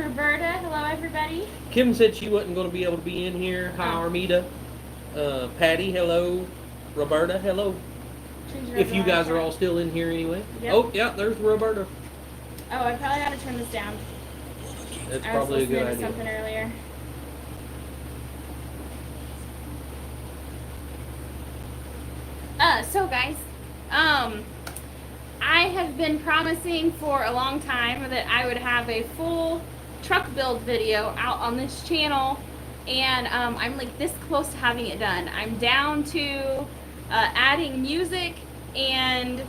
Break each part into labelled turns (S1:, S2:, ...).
S1: Roberta. Hello, everybody.
S2: Kim said she wasn't going to be able to be in here. Hi, Armida. Patty, hello. Roberta, hello. If you guys are all still in here anyway.
S1: Yep.
S2: Oh, yeah, there's Roberta.
S1: Oh, I probably ought to turn this down.
S2: That's probably a good idea.
S1: I was listening to something earlier. So guys, I have been promising for a long time that I would have a full truck build video out on this channel, and I'm like this close to having it done. I'm down to adding music and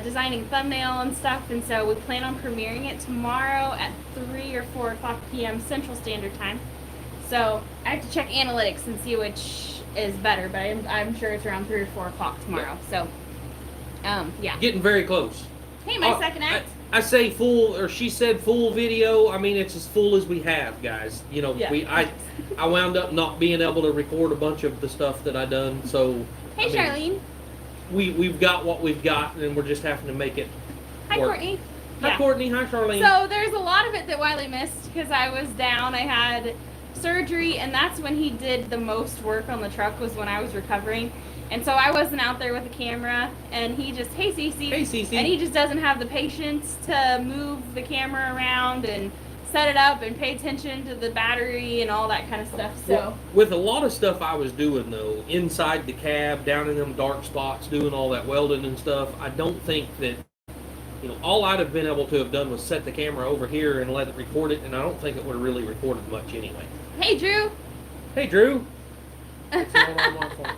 S1: designing thumbnail and stuff, and so we plan on premiering it tomorrow at 3 or 4 o'clock p.m. Central Standard Time. So I have to check analytics and see which is better, but I'm sure it's around 3 or 4 o'clock tomorrow. So yeah,
S2: Getting very close.
S1: Hey, my second act.
S2: I say full, or she said full video. I mean, it's as full as we have, guys. You know,
S1: Yeah.
S2: I wound up not being able to record a bunch of the stuff that I done. So
S1: Hey, Charlene.
S2: We've got what we've got, and we're just having to make it
S1: Hi,
S2: work.
S1: Courtney.
S2: Hi,
S1: Yeah.
S2: Courtney. Hi, Charlene.
S1: So there's a lot of it that Wiley missed because I was down. I had surgery, and that's when he did the most work on the truck, was when I was recovering. And so I wasn't out there with the camera, and he just, hey Cece.
S2: Hey, Cece.
S1: And he just doesn't have the patience to move the camera around and set it up and pay attention to the battery and all that kind of stuff. So
S2: Well, with a lot of stuff I was doing, though, inside the cab, down in them dark spots, doing all that welding and stuff, I don't think that, you know, all I'd have been able to have done was set the camera over here and let it record it, and I don't think it would have really recorded much anyway.
S1: hey, Drew.
S2: Hey, Drew. It's all on my fault.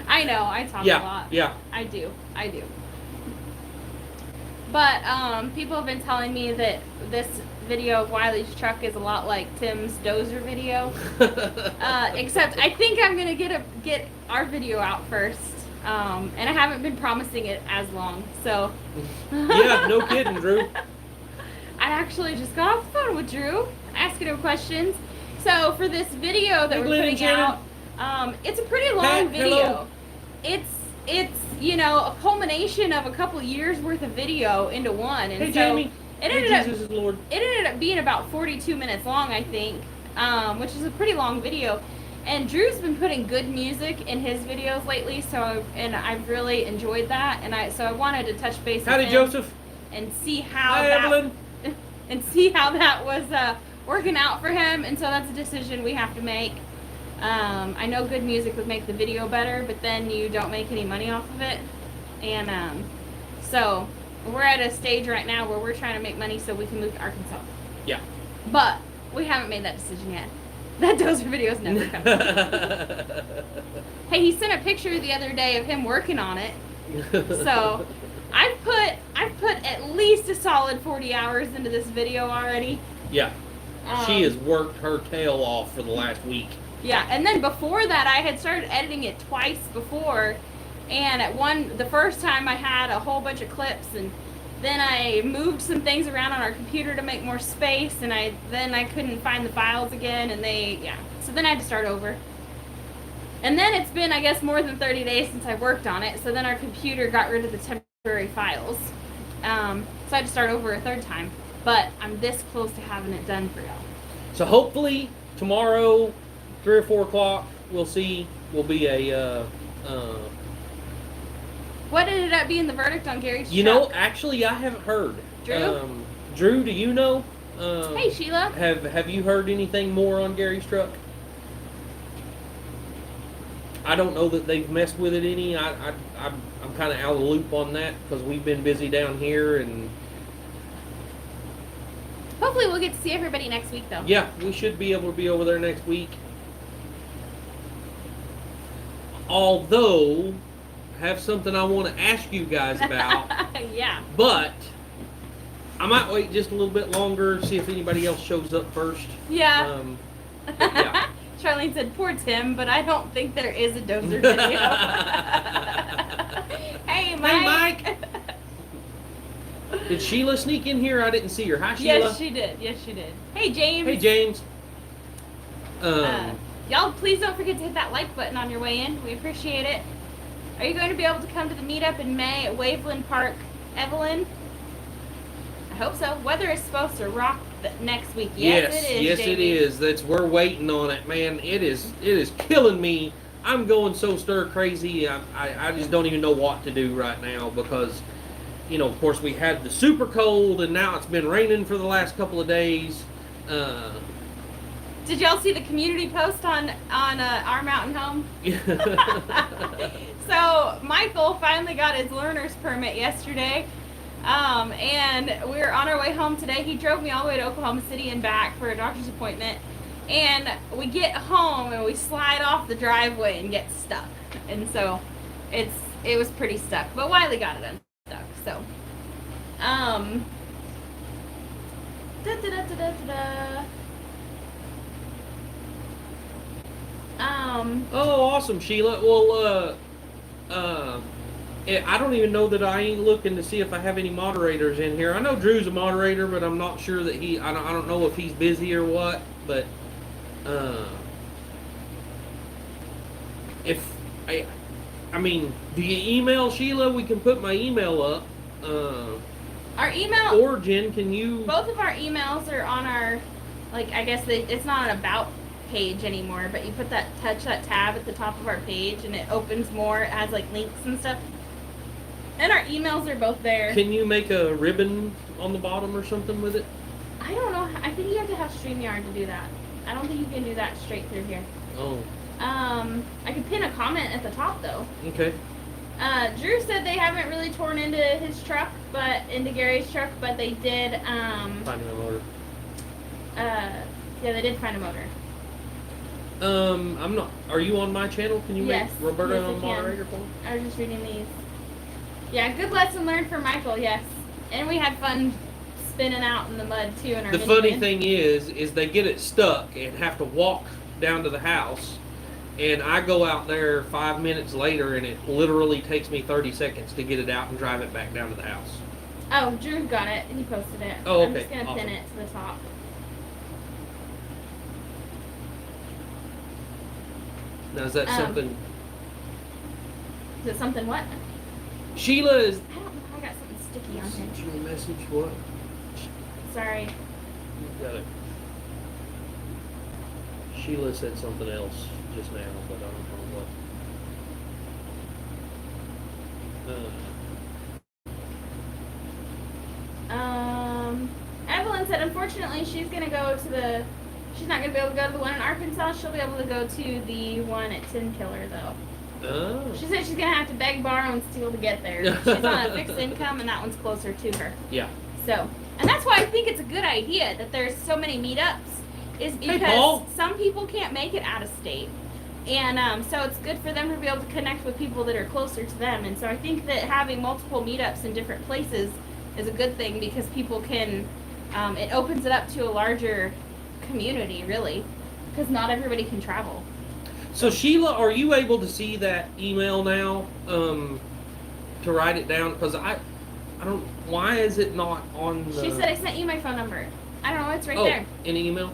S1: I know, I talk a lot.
S2: Yeah.
S1: I do. But people have been telling me that this video of Wiley's truck is a lot like Tim's dozer video. Except I think I'm gonna get our video out first. And I haven't been promising it as long, so.
S2: Yeah, no kidding, Drew.
S1: I actually just got off the phone with Drew, asking him questions. So for this video that
S2: Hey,
S1: we're
S2: Glenn
S1: putting
S2: and
S1: out, it's a pretty long
S2: Pat,
S1: video.
S2: hello.
S1: It's you know, a culmination of a couple years worth of video into one, and
S2: Hey,
S1: so
S2: Jamie.
S1: it
S2: Hey,
S1: ended
S2: Jesus is Lord.
S1: it ended up being about 42 minutes long, I think, which is a pretty long video. And Drew's been putting good music in his videos lately, and I've really enjoyed that. And I wanted to touch base with
S2: Howdy,
S1: him
S2: Joseph.
S1: and see how
S2: Hi,
S1: that
S2: Evelyn.
S1: was working out for him. And so that's a decision we have to make. I know good music would make the video better, but then you don't make any money off of it. And so we're at a stage right now where we're trying to make money so we can move to Arkansas.
S2: Yeah.
S1: But we haven't made that decision yet. That dozer video's never coming. Hey, he sent a picture the other day of him working on it. So I've put at least a solid 40 hours into this video already.
S2: Yeah. She has worked her tail off for the last week.
S1: Yeah, and then before that I had started editing it twice before, and the first time I had a whole bunch of clips, and then I moved some things around on our computer to make more space, and then I couldn't find the files again, and so then I had to start over. And then it's been, I guess, more than 30 days since I worked on it, so then our computer got rid of the temporary files. So I had to start over a third time, but I'm this close to having it done for y'all.
S2: So hopefully tomorrow, 3 or 4 o'clock, we'll be a.
S1: What ended up being the verdict on Gary's
S2: You
S1: truck?
S2: know, actually, I haven't heard.
S1: Drew?
S2: Drew, do you know?
S1: Hey, Sheila.
S2: Have you heard anything more on Gary's truck? I don't know that they've messed with it any. I'm kind of out of the loop on that because we've been busy down here, and
S1: Hopefully we'll get to see everybody next week, though.
S2: yeah, we should be able to be over there next week. Although, I have something I want to ask you guys about.
S1: Yeah.
S2: But I might wait just a little bit longer, see if anybody else shows up first.
S1: Yeah.
S2: Yeah.
S1: Charlene said, poor Tim, but I don't think there is a dozer video. Hey, Mike.
S2: Hey, Mike. Did Sheila sneak in here? I didn't see her. Hi, Sheila.
S1: Yes, she did. Hey, James.
S2: Hey, James.
S1: Y'all, please don't forget to hit that like button on your way in. We appreciate it. Are you going to be able to come to the meetup in May at Waveland Park, Evelyn? I hope so. Weather is supposed to rock next week. Yes, it is.
S2: Yes, it is. We're waiting on it, man. It is killing me. I'm going so stir crazy. I just don't even know what to do right now because, of course, we had the super cold and now it's been raining for the last couple of days.
S1: Did y'all see the community post on our mountain home? So Michael finally got his learner's permit yesterday, and we were on our way home today. He drove me all the way to Oklahoma City and back for a doctor's appointment, and we get home and we slide off the driveway and get stuck, and so it was pretty stuck. But Wiley got it unstuck. So,
S2: Oh, awesome, Sheila. Well, I don't even know that I ain't looking to see if I have any moderators in here. I know Drew's a moderator, but I'm not sure that I don't know if he's busy or what. But I mean, do you email Sheila? We can put my email up.
S1: Our email.
S2: Or Jen, can you?
S1: Both of our emails are on our, I guess it's not an about page anymore, but you touch that tab at the top of our page and it opens more. It has links and stuff. And our emails are both there.
S2: Can you make a ribbon on the bottom or something with it?
S1: I don't know. I think you have to have StreamYard to do that. I don't think you can do that straight through here.
S2: Oh.
S1: I could pin a comment at the top though.
S2: Okay.
S1: Drew said they haven't really torn into his truck, into Gary's truck, but they did,
S2: Finding a motor.
S1: Yeah, they did find a motor.
S2: I'm not. Are you on my channel? Can you
S1: Yes.
S2: make Roberta
S1: Yes, I
S2: a
S1: can.
S2: moderator for me?
S1: I was just reading these. Yeah, good lesson learned for Michael, yes. And we had fun spinning out in the mud too in our
S2: The funny
S1: minivan.
S2: thing is they get it stuck and have to walk down to the house. And I go out there 5 minutes later, and it literally takes me 30 seconds to get it out and drive it back down to the house.
S1: Oh, Drew got it. He posted it.
S2: Oh, okay.
S1: I'm just going to pin
S2: Awesome.
S1: it to the top.
S2: Now, is that something?
S1: Is it something what?
S2: Sheila is.
S1: I don't know. I got something sticky on
S2: Sent
S1: here.
S2: you a message? What?
S1: Sorry.
S2: You got it. Sheila said something else just now, but I don't know what.
S1: Evelyn said, unfortunately, she's not going to be able to go to the one in Arkansas. She'll be able to go to the one at Tin Killer, though.
S2: Oh.
S1: She said she's going to have to beg, borrow, and steal to get there. She's on a fixed income, and that one's closer to her.
S2: Yeah.
S1: So, and that's why I think it's a good idea that there's so many meetups, is because
S2: Paul.
S1: some people can't make it out of state. And so it's good for them to be able to connect with people that are closer to them. And so I think that having multiple meetups in different places is a good thing because people can, it opens it up to a larger community, really, because not everybody can travel.
S2: So Sheila, are you able to see that email now? To write it down? Because I don't. Why is it not on the?
S1: She said I sent you my phone number. I don't know. It's right there.
S2: In email.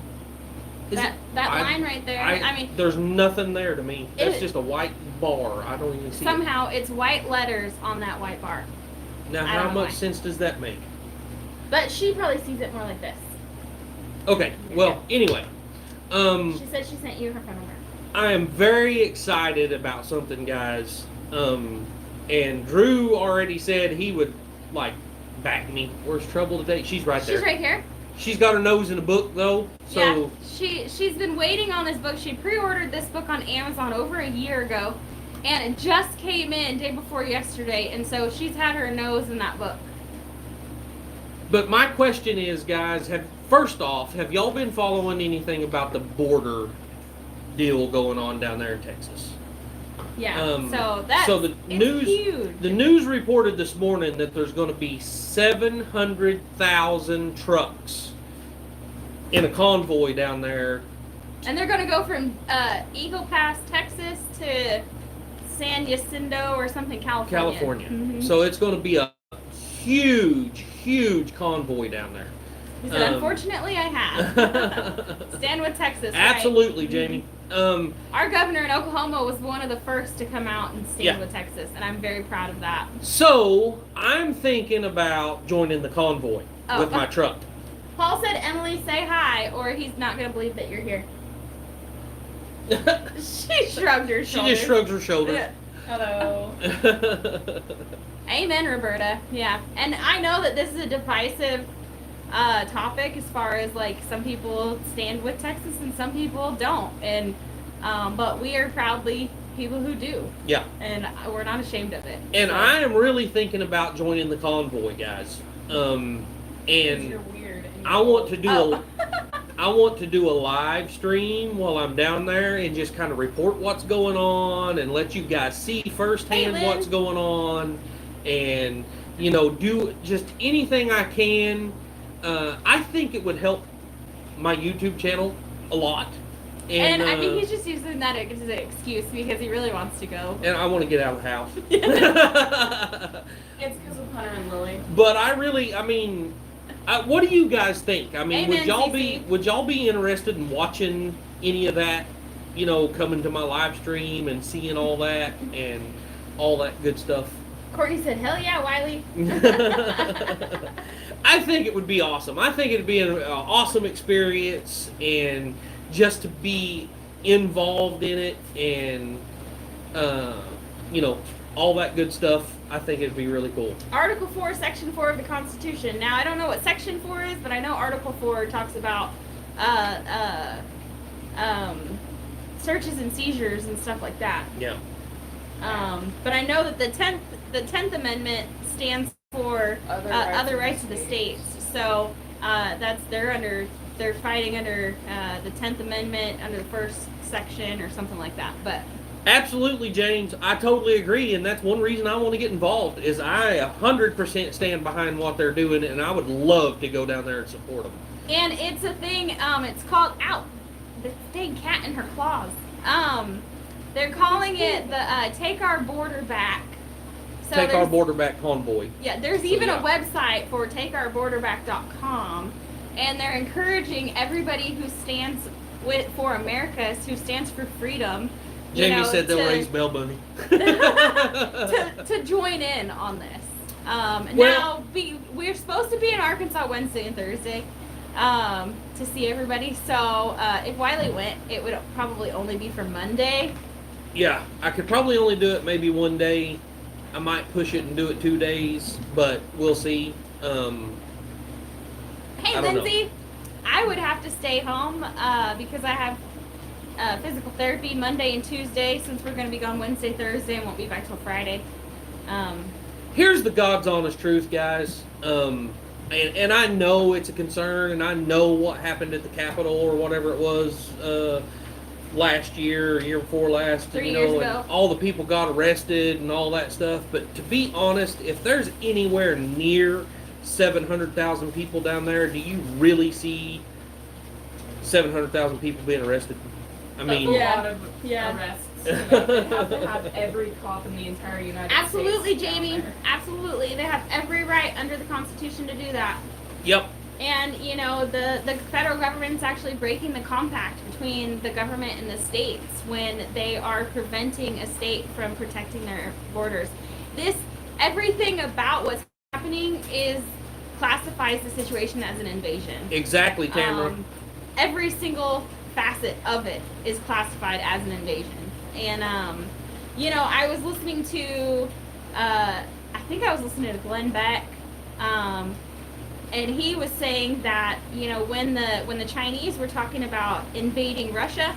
S1: That line right there. I mean,
S2: there's nothing there to me. It's
S1: It-
S2: just a white bar. I don't even see
S1: somehow it's white letters on that white bar.
S2: it. Now,
S1: I
S2: how
S1: don't know
S2: much
S1: why.
S2: sense does that make?
S1: But she probably sees it more like this.
S2: Okay. Well, anyway,
S1: She said she sent you her phone number.
S2: I am very excited about something, guys. And Drew already said he would back me. Where's Trouble today? She's right there.
S1: She's right here.
S2: She's got her nose in a book though, so
S1: Yeah, she's been waiting on this book. She pre-ordered this book on Amazon over a year ago, and it just came in day before yesterday, and so she's had her nose in that book.
S2: But my question is, guys, first off, have y'all been following anything about the border deal going on down there in Texas?
S1: Yeah.
S2: So the news,
S1: huge.
S2: the news reported this morning that there's going to be 700,000 trucks in a convoy down there.
S1: And they're going to go from Eagle Pass, Texas, to San Jacinto or something, California. Mhm.
S2: So it's going to be a huge convoy down there.
S1: He said, unfortunately, I have. Stand with Texas.
S2: Absolutely,
S1: right?
S2: Jamie.
S1: Our governor in Oklahoma was one of the first to come out and stand
S2: Yeah.
S1: with Texas, and I'm very proud of that.
S2: So I'm thinking about joining the convoy. with my truck.
S1: Paul said, Emily, say hi, or he's not going to believe that you're here. She shrugged her shoulders.
S2: She just shrugs her shoulders.
S1: Yeah.
S3: Hello.
S1: Amen, Roberta. Yeah. And I know that this is a divisive topic as far as, like, some people stand with Texas and some people don't. And but we are proudly people who do.
S2: Yeah.
S1: And we're not ashamed of it.
S2: And
S1: so.
S2: I am really thinking about joining the convoy, guys. And
S3: You're weird. And
S2: I want to do
S1: Oh.
S2: I want to do a live stream while I'm down there and just kind of report what's going on and let you guys see firsthand
S1: Hey, Lynn.
S2: what's going on, and do just anything I can. I think it would help my YouTube channel a lot.
S1: And I think he's just using that as an excuse because he really wants to go.
S2: And I want to get out of the house.
S3: It's because of Hunter and Lily.
S2: But what do you guys think? I mean,
S1: Amen,
S2: would y'all be interested in watching any of that? Coming to my live stream and seeing all that and all that good stuff.
S1: Courtney said, "Hell yeah, Wiley."
S2: I think it would be awesome. I think it'd be an awesome experience, and just to be involved in it, and all that good stuff. I think it'd be really cool.
S1: Article 4, Section 4 of the Constitution. Now, I don't know what Section 4 is, but I know Article 4 talks about searches and seizures and stuff like that.
S2: Yeah.
S1: But I know that the 10th Amendment stands for other rights of the states. So they're fighting under the 10th Amendment under the first section or something like that. But
S2: Absolutely, James. I totally agree, and that's one reason I want to get involved. Is I 100% stand behind what they're doing, and I would love to go down there and support them.
S1: and it's a thing. It's called out the dang cat in her claws. They're calling it the Take Our Border Back. So
S2: Take Our
S1: there's-
S2: Border Back convoy.
S1: Yeah, there's
S2: So,
S1: even
S2: yeah.
S1: a website for takeourborderback.com, and they're encouraging everybody who stands for America, who stands for freedom.
S2: Jamie said they'll raise bail money.
S1: to join in on this.
S2: Well-
S1: We're supposed to be in Arkansas Wednesday and Thursday to see everybody. So if Wiley went, it would probably only be for Monday.
S2: Yeah, I could probably only do it maybe one day. I might push it and do it 2 days, but we'll see.
S1: Hey,
S2: I don't
S1: Lindsay, I would have to stay home because I have physical therapy Monday and Tuesday, since we're going to be gone Wednesday, Thursday, and won't be back till Friday.
S2: Here's the God's honest truth, guys. And I know it's a concern, and I know what happened at the Capitol or whatever it was last year or year before last.
S1: 3 years ago.
S2: And all the people got arrested and all that stuff. But to be honest, if there's anywhere near 700,000 people down there, do you really see 700,000 people being arrested? I mean,
S3: That's a lot of
S1: Yeah.
S3: arrests. They have to have every cop in the entire United
S1: Absolutely,
S3: States. down
S1: Jamie.
S3: there.
S1: Absolutely. They have every right under the Constitution to do that.
S2: yep.
S1: And, the federal government's actually breaking the compact between the government and the states when they are preventing a state from protecting their borders. Everything about what's happening classifies the situation as an invasion.
S2: Exactly, Tamara.
S1: Every single facet of it is classified as an invasion. And, I was listening to, I think I was listening to Glenn Beck, and he was saying that, when the Chinese were talking about invading Russia,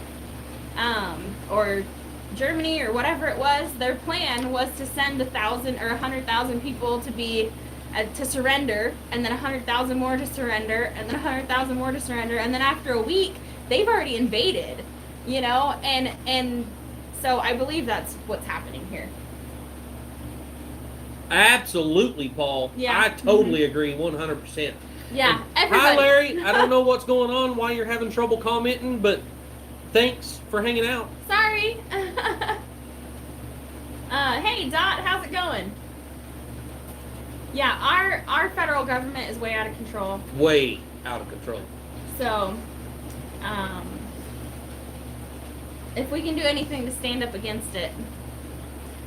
S1: or Germany or whatever it was, their plan was to send 1,000 or 100,000 people to surrender, and then 100,000 more to surrender, and then 100,000 more to surrender, and then after a week, they've already invaded, and so I believe that's what's happening here.
S2: Absolutely, Paul.
S1: Yeah.
S2: I totally agree, 100%.
S1: Yeah,
S2: And
S1: everybody.
S2: Hi, Larry. I don't know what's going on, why you're having trouble commenting, but thanks for hanging out.
S1: Sorry. Hey, Dot, how's it going? Yeah, our federal government is way out of control.
S2: Way out of control.
S1: So, if we can do anything to stand up against it.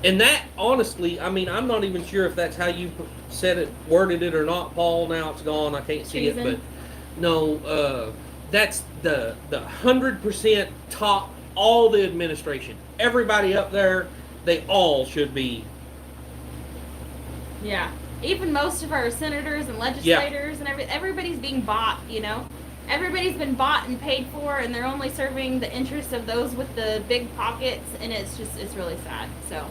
S2: And that, honestly, I mean, I'm not even sure if that's how you said it, worded it or not, Paul. Now it's gone. I can't see it, but no, that's the 100% top. All the administration, everybody up there, they all should be.
S1: Yeah. Even most of our senators and legislators and everybody's being bought, you know? Everybody's been bought and paid for, and they're only serving the interests of those with the big pockets, and it's really sad. So,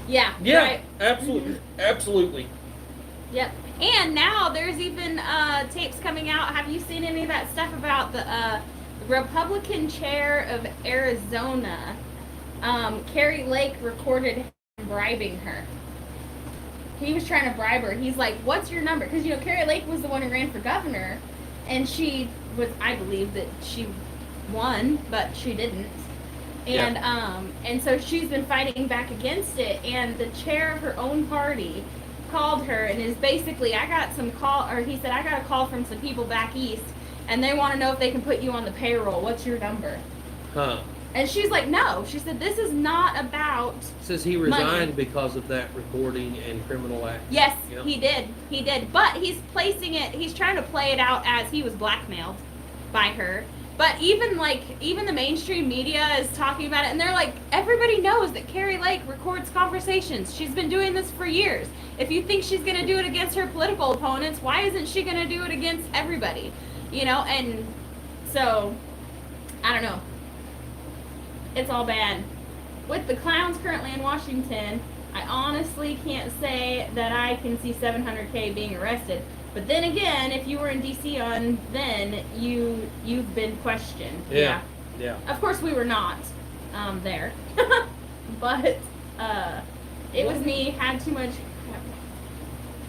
S1: yeah.
S2: Yeah,
S1: right.
S2: absolutely.
S1: Mm-hmm.
S2: Absolutely.
S1: Yep. And now there's even tapes coming out. Have you seen any of that stuff about the Republican chair of Arizona? Carrie Lake recorded him bribing her. He was trying to bribe her. He's like, "What's your number?" Because, you know, Carrie Lake was the one who ran for governor, and she was, I believe that she won, but she didn't. And and so she's been fighting back against it. And the chair of her own party called her and is basically, he said, "I got a call from some people back east, and they want to know if they can put you on the payroll. What's your number?"
S2: Huh.
S1: And she's like, "No." She said, "This is not about."
S2: Says he resigned
S1: money.
S2: Because of that recording and criminal act.
S1: Yes,
S2: Yep.
S1: he did. But he's placing it. He's trying to play it out as he was blackmailed by her. But even the mainstream media is talking about it, and they're like, everybody knows that Carrie Lake records conversations. She's been doing this for years. If you think she's going to do it against her political opponents, why isn't she going to do it against everybody? You know, and so, I don't know. It's all bad. With the clowns currently in Washington, I honestly can't say that I can see 700K being arrested. But then again, if you were in D.C. on then, you've been questioned.
S2: Yeah.
S1: Of course, we were not there, but it was me. Had too much.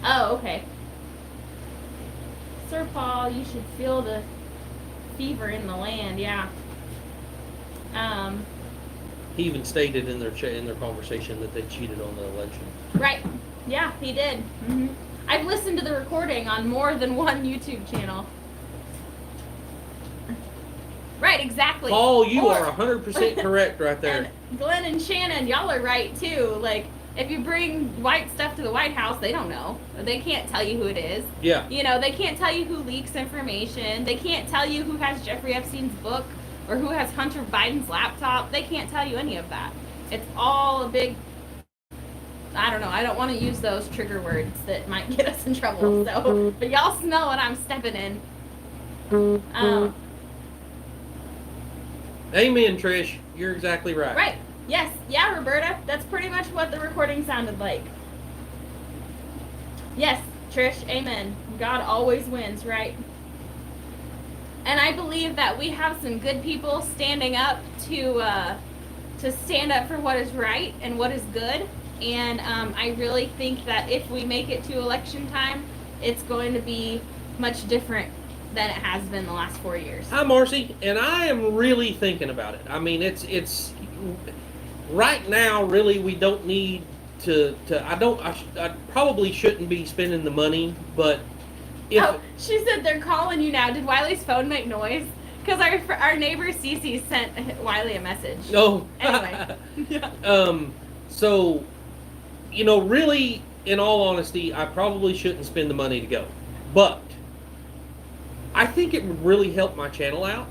S1: Oh, okay. Sir Paul, you should feel the fever in the land. Yeah.
S2: He even stated in their conversation that they cheated on the election.
S1: Right. Yeah, he did. Mm-hmm. I've listened to the recording on more than one YouTube channel. Right, exactly.
S2: Paul, you are 100% correct right there.
S1: And Glenn and Shannon, y'all are right too. Like, if you bring white stuff to the White House, they don't know. They can't tell you who it is.
S2: Yeah.
S1: You know, they can't tell you who leaks information. They can't tell you who has Jeffrey Epstein's book or who has Hunter Biden's laptop. They can't tell you any of that. It's all a big, I don't know. I don't want to use those trigger words that might get us in trouble. So, but y'all smell what I'm stepping in.
S2: Amen, Trish. You're exactly right.
S1: Right. Yes. Yeah, Roberta. That's pretty much what the recording sounded like. Yes, Trish. Amen. God always wins, right? And I believe that we have some good people standing up to stand up for what is right and what is good. And I really think that if we make it to election time, it's going to be much different than it has been the last 4 years.
S2: Hi, Marcy, and I am really thinking about it. I mean, it's right now. Really, we don't need to. I probably shouldn't be spending the money, but if
S1: She said they're calling you now. Did Wiley's phone make noise? Because our neighbor Cece sent Wiley a message.
S2: Oh.
S1: Anyway. Yeah.
S2: So, you know, really, in all honesty, I probably shouldn't spend the money to go, but I think it would really help my channel out,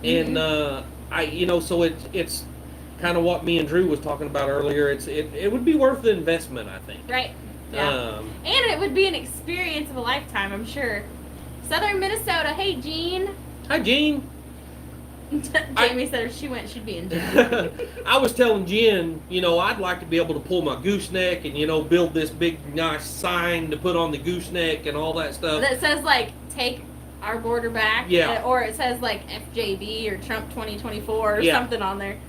S2: and so it's kind of what me and Drew was talking about earlier. It would be worth the investment, I think.
S1: Right. Yeah. And it would be an experience of a lifetime, I'm sure. Southern Minnesota. Hey, Jean.
S2: Hi, Jean.
S1: Jamie said if she went, she'd be in jail.
S2: I was telling Jen, I'd like to be able to pull my gooseneck and, build this big, nice sign to put on the gooseneck and all that stuff.
S1: That says, take our border back.
S2: Yeah.
S1: Or it says, FJB or Trump 2024 or something on there.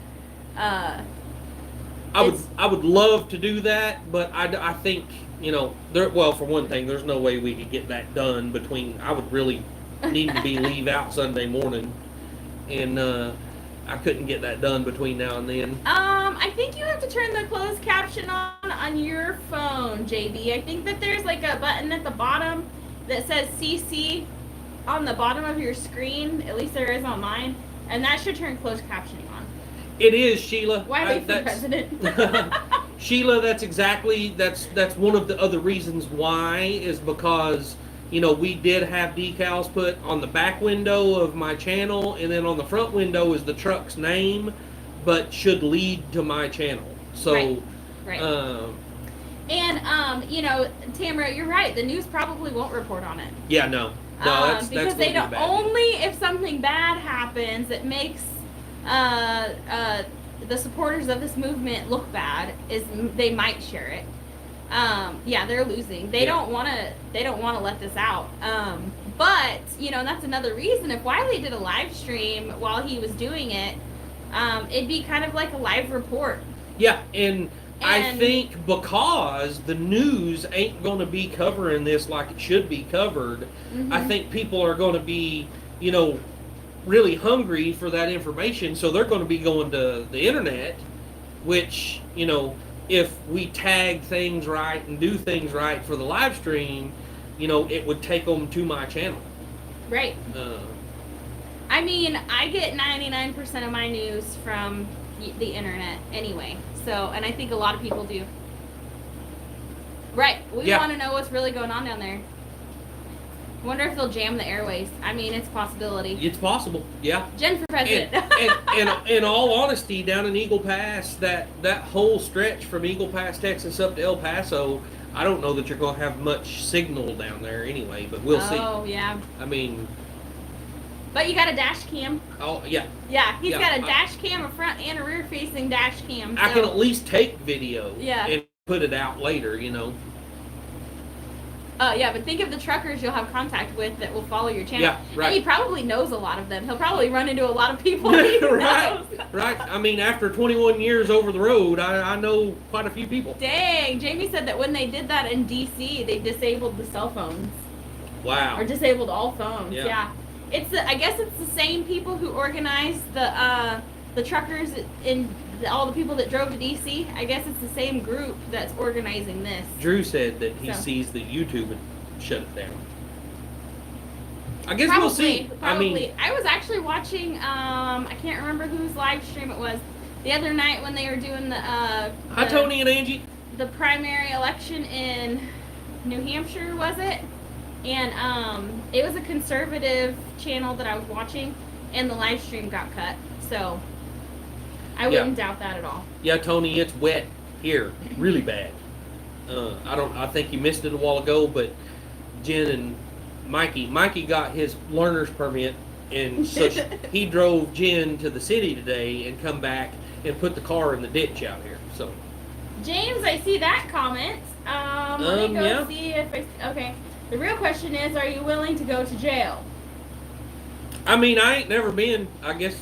S2: I would love to do that, but I think, for one thing, there's no way we could get that done I would really need to be leave out Sunday morning. And I couldn't get that done between now and then.
S1: I think you have to turn the closed caption on your phone, JB. I think that there's a button at the bottom that says CC on the bottom of your screen. At least there is on mine, and that should turn closed captioning on.
S2: It is, Sheila.
S1: Wiley for president.
S2: Sheila, that's one of the other reasons why is because, you know, we did have decals put on the back window of my channel, and then on the front window is the truck's name, but should lead to my channel. So,
S1: right. And you know, Tamara, you're right. The news probably won't report on it.
S2: Yeah, no,
S1: because
S2: that's
S1: they don't.
S2: be bad.
S1: Only if something bad happens that makes the supporters of this movement look bad is they might share it. Yeah, they're losing. They don't want to. They don't want to let this out. But you know, that's another reason. If Wiley did a live stream while he was doing it, it'd be kind of like a live report.
S2: Yeah, and I think because the news ain't going to be covering this like it should be covered, I think people are going to be, you know, really hungry for that information, so they're going to be going to the internet, which, you know, if we tag things right and do things right for the live stream, you know, it would take them to my channel.
S1: Right. I mean, I get 99% of my news from the internet anyway. So, and I think a lot of people do. Right. We want to know what's really going on down there. Wonder if they'll jam the airways. I mean, it's a possibility.
S2: It's possible, yeah.
S1: Jen for president.
S2: And in all honesty, down in Eagle Pass, that whole stretch from Eagle Pass, Texas, up to El Paso, I don't know that you're going to have much signal down there anyway, but we'll see.
S1: Oh, yeah.
S2: I mean...
S1: But you got a dash cam.
S2: Oh, yeah.
S1: Yeah, he's got a dash cam, a front and a rear-facing dash cam. So.
S2: I can at least take video
S1: yeah.
S2: and put it out later, you know.
S1: Yeah, but think of the truckers you'll have contact with that will follow your channel.
S2: Yeah, right.
S1: And he probably knows a lot of them. He'll probably run into a lot of people.
S2: Right, right. I mean, after 21 years over the road, I know quite a few people.
S1: Dang, Jamie said that when they did that in D.C., they disabled the cell phones.
S2: Wow.
S1: Or disabled all phones,
S2: yeah.
S1: I guess it's the same people who organized the truckers and all the people that drove to DC. I guess it's the same group that's organizing this.
S2: Drew said that he sees that YouTube would shut it down. I guess we'll see.
S1: Probably. I was actually watching. I can't remember whose live stream it was the other night when they were doing the.
S2: Hi, Tony and Angie.
S1: The primary election in New Hampshire, was it? And it was a conservative channel that I was watching, and the live stream got cut. So I wouldn't doubt that at all.
S2: Yeah, Tony, it's wet here, really bad. I think you missed it a while ago, but Jen and Mikey got his learner's permit, and so he drove Jen to the city today and come back and put the car in the ditch out here. So
S1: James, I see that comment. Let me go see if okay. The real question is, are you willing to go to jail?
S2: I mean, I ain't never been. I guess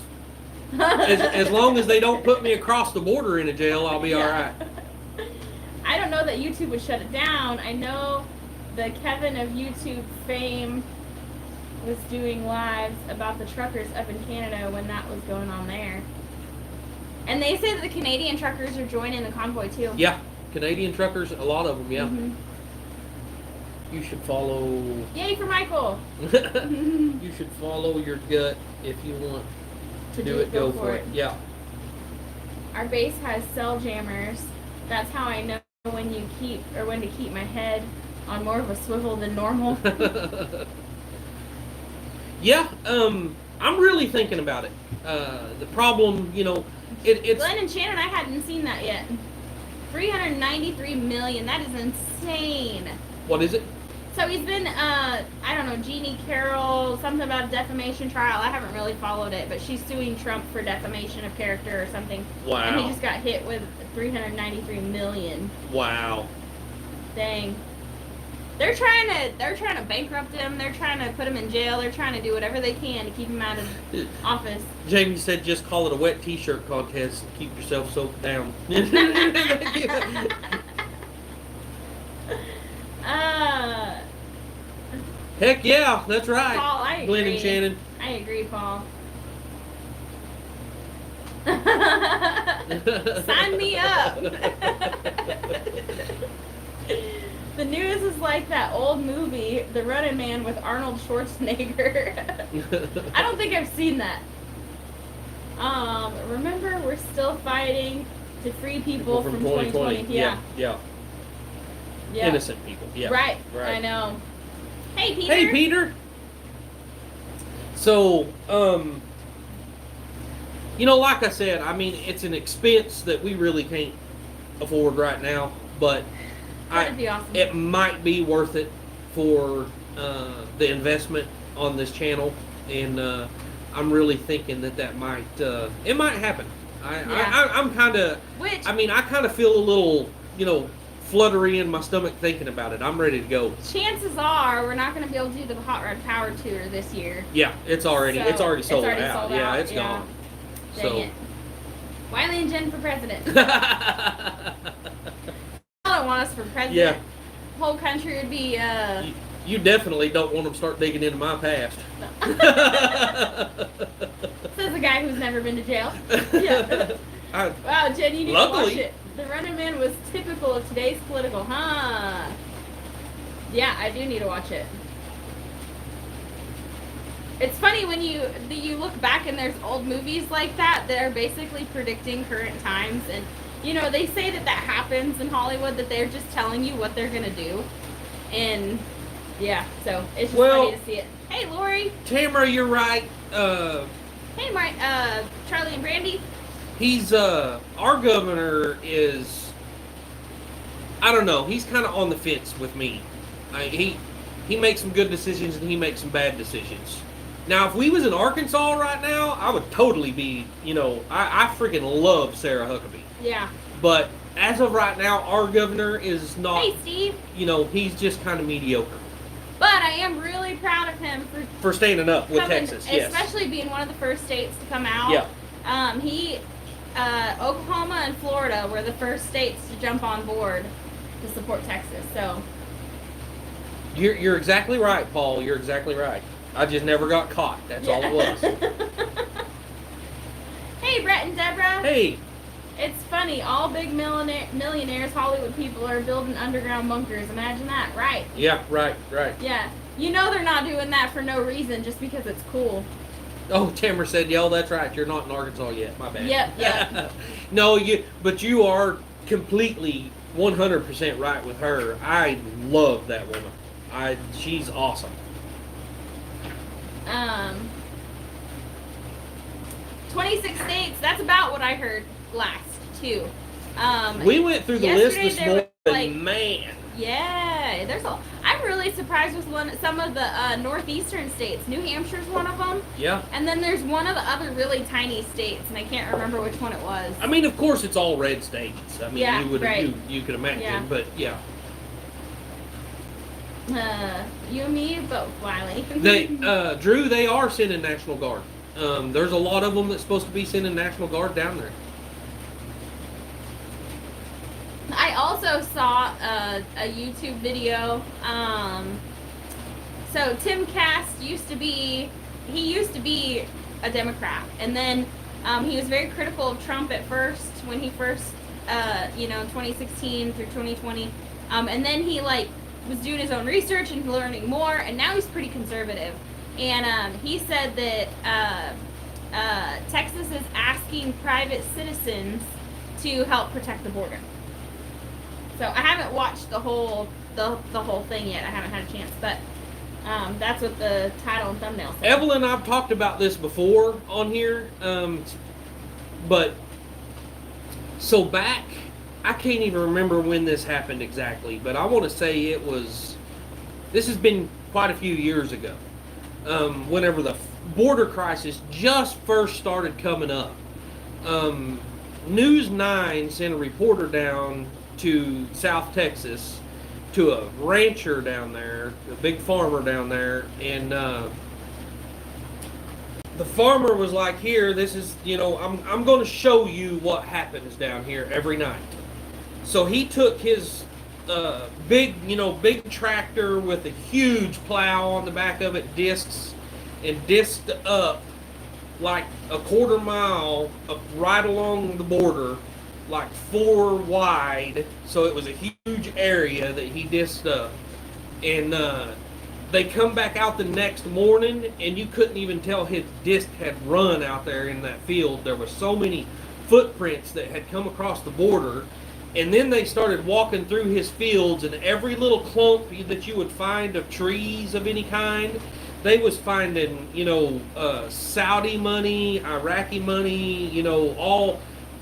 S2: as long as they don't put me across the border in a jail, I'll be all right.
S1: I don't know that YouTube would shut it down. I know the Kevin of YouTube fame was doing lives about the truckers up in Canada when that was going on there. And they say that the Canadian truckers are joining the convoy too.
S2: Yeah, Canadian truckers, a lot of them, yeah.
S1: Mm-hmm.
S2: You should follow...
S1: Yay for Michael!
S2: You should follow your gut if you want to do it, go for it. Yeah.
S1: Our base has cell jammers. That's how I know when to keep my head on more of a swivel than normal.
S2: Yeah, I'm really thinking about it. The problem, you know, it's...
S1: Glenn and Shannon, I hadn't seen that yet. 393 million. That is insane.
S2: What is it?
S1: So he's been, I don't know, Jeannie Carroll, something about a defamation trial. I haven't really followed it, but she's suing Trump for defamation of character or something.
S2: Wow.
S1: And he just got hit with 393 million.
S2: Wow.
S1: Dang. They're trying to bankrupt him. They're trying to put him in jail. They're trying to do whatever they can to keep him out of office.
S2: Jamie said just call it a wet t-shirt contest and keep yourself soaked down. Heck yeah, that's right.
S1: Paul, I agree.
S2: Glenn and Shannon.
S1: I agree, Paul. Sign me up. The news is like that old movie, The Running Man with Arnold Schwarzenegger. I don't think I've seen that. Remember, we're still fighting to free people from 2020.
S2: Yeah.
S1: Yeah.
S2: Innocent people. Yeah.
S1: Right. I know. Hey, Peter.
S2: Hey, Peter. So, like I said, I mean, it's an expense that we really can't afford right now, but
S1: That'd be awesome.
S2: it might be worth it for the investment on this channel, and I'm really thinking that might it might happen. I'm kind of. I kind of feel a little, fluttery in my stomach thinking about it. I'm ready to go.
S1: Chances are we're not going to be able to do the Hot Rod Power Tour this year.
S2: Yeah, it's already sold out. Yeah, it's gone.
S1: Dang it. Wiley and Jenn for president. I don't want us for president.
S2: Yeah.
S1: Whole country would be.
S2: You definitely don't want them to start digging into my past.
S1: Says the guy who's never been to jail. Yeah. Wow, Jen, you need to watch it. The Running Man was typical of today's political, huh? Yeah, I do need to watch it. It's funny when you look back and there's old movies like that are basically predicting current times, and they say that happens in Hollywood, that they're just telling you what they're gonna do, and yeah, so it's just funny to see it. Hey, Lori.
S2: Tamara, you're right.
S1: Hey, Charlie and Brandy.
S2: He's our governor is, I don't know, he's kind of on the fence with me. He makes some good decisions and he makes some bad decisions. Now, if we was in Arkansas right now, I would totally be, I freaking love Sarah Huckabee.
S1: Yeah.
S2: But as of right now, our governor is not.
S1: Hey, Steve.
S2: He's just kind of mediocre.
S1: But I am really proud of him
S2: for standing up with Texas, yes.
S1: Especially being one of the first states to come out.
S2: Yeah.
S1: Oklahoma and Florida were the first states to jump on board to support Texas. So.
S2: You're exactly right, Paul. You're exactly right. I just never got caught. That's all it was.
S1: Hey, Brett and Deborah.
S2: Hey.
S1: It's funny. All big millionaires, Hollywood people are building underground bunkers. Imagine that, right?
S2: Yeah, right.
S1: Yeah. They're not doing that for no reason, just because it's cool.
S2: Oh, Tamara said, "Yo, that's right. You're not in Arkansas yet. My bad."
S1: Yep.
S2: No, but you are completely 100% right with her. I love that woman. She's awesome.
S1: 26 states. That's about what I heard last too.
S2: We went through the list this morning, man.
S1: Yeah, I'm really surprised with some of the northeastern states. New Hampshire's one of them.
S2: Yeah.
S1: And then there's one of the other really tiny states, and I can't remember which one it was.
S2: I mean, of course, it's all red states. I mean, you could imagine, but yeah.
S1: You and me both, Wiley.
S2: Drew, they are sending National Guard. There's a lot of them that's supposed to be sending National Guard down there.
S1: I also saw a YouTube video. So Tim Cass used to be a Democrat, and then he was very critical of Trump at first when he first, 2016 through 2020, and then he was doing his own research and learning more, and now he's pretty conservative. And he said that Texas is asking private citizens to help protect the border. So I haven't watched the whole thing yet. I haven't had a chance, but that's what the title and thumbnail said.
S2: Evelyn, I've talked about this before on here, but so back, I can't even remember when this happened exactly, but I want to say this has been quite a few years ago, whenever the border crisis just first started coming up. News 9 sent a reporter down to South Texas, to a rancher down there, a big farmer down there, and the farmer was like, "Here, this is, I'm going to show you what happens down here every night." So he took his big tractor with a huge plow on the back of it, discs up like a quarter mile right along the border, like 4 wide. So it was a huge area that he disced up, and They come back out the next morning, and you couldn't even tell his disc had run out there in that field. There were so many footprints that had come across the border. And then they started walking through his fields, and every little clump that you would find of trees of any kind, they was finding, Saudi money, Iraqi money, all.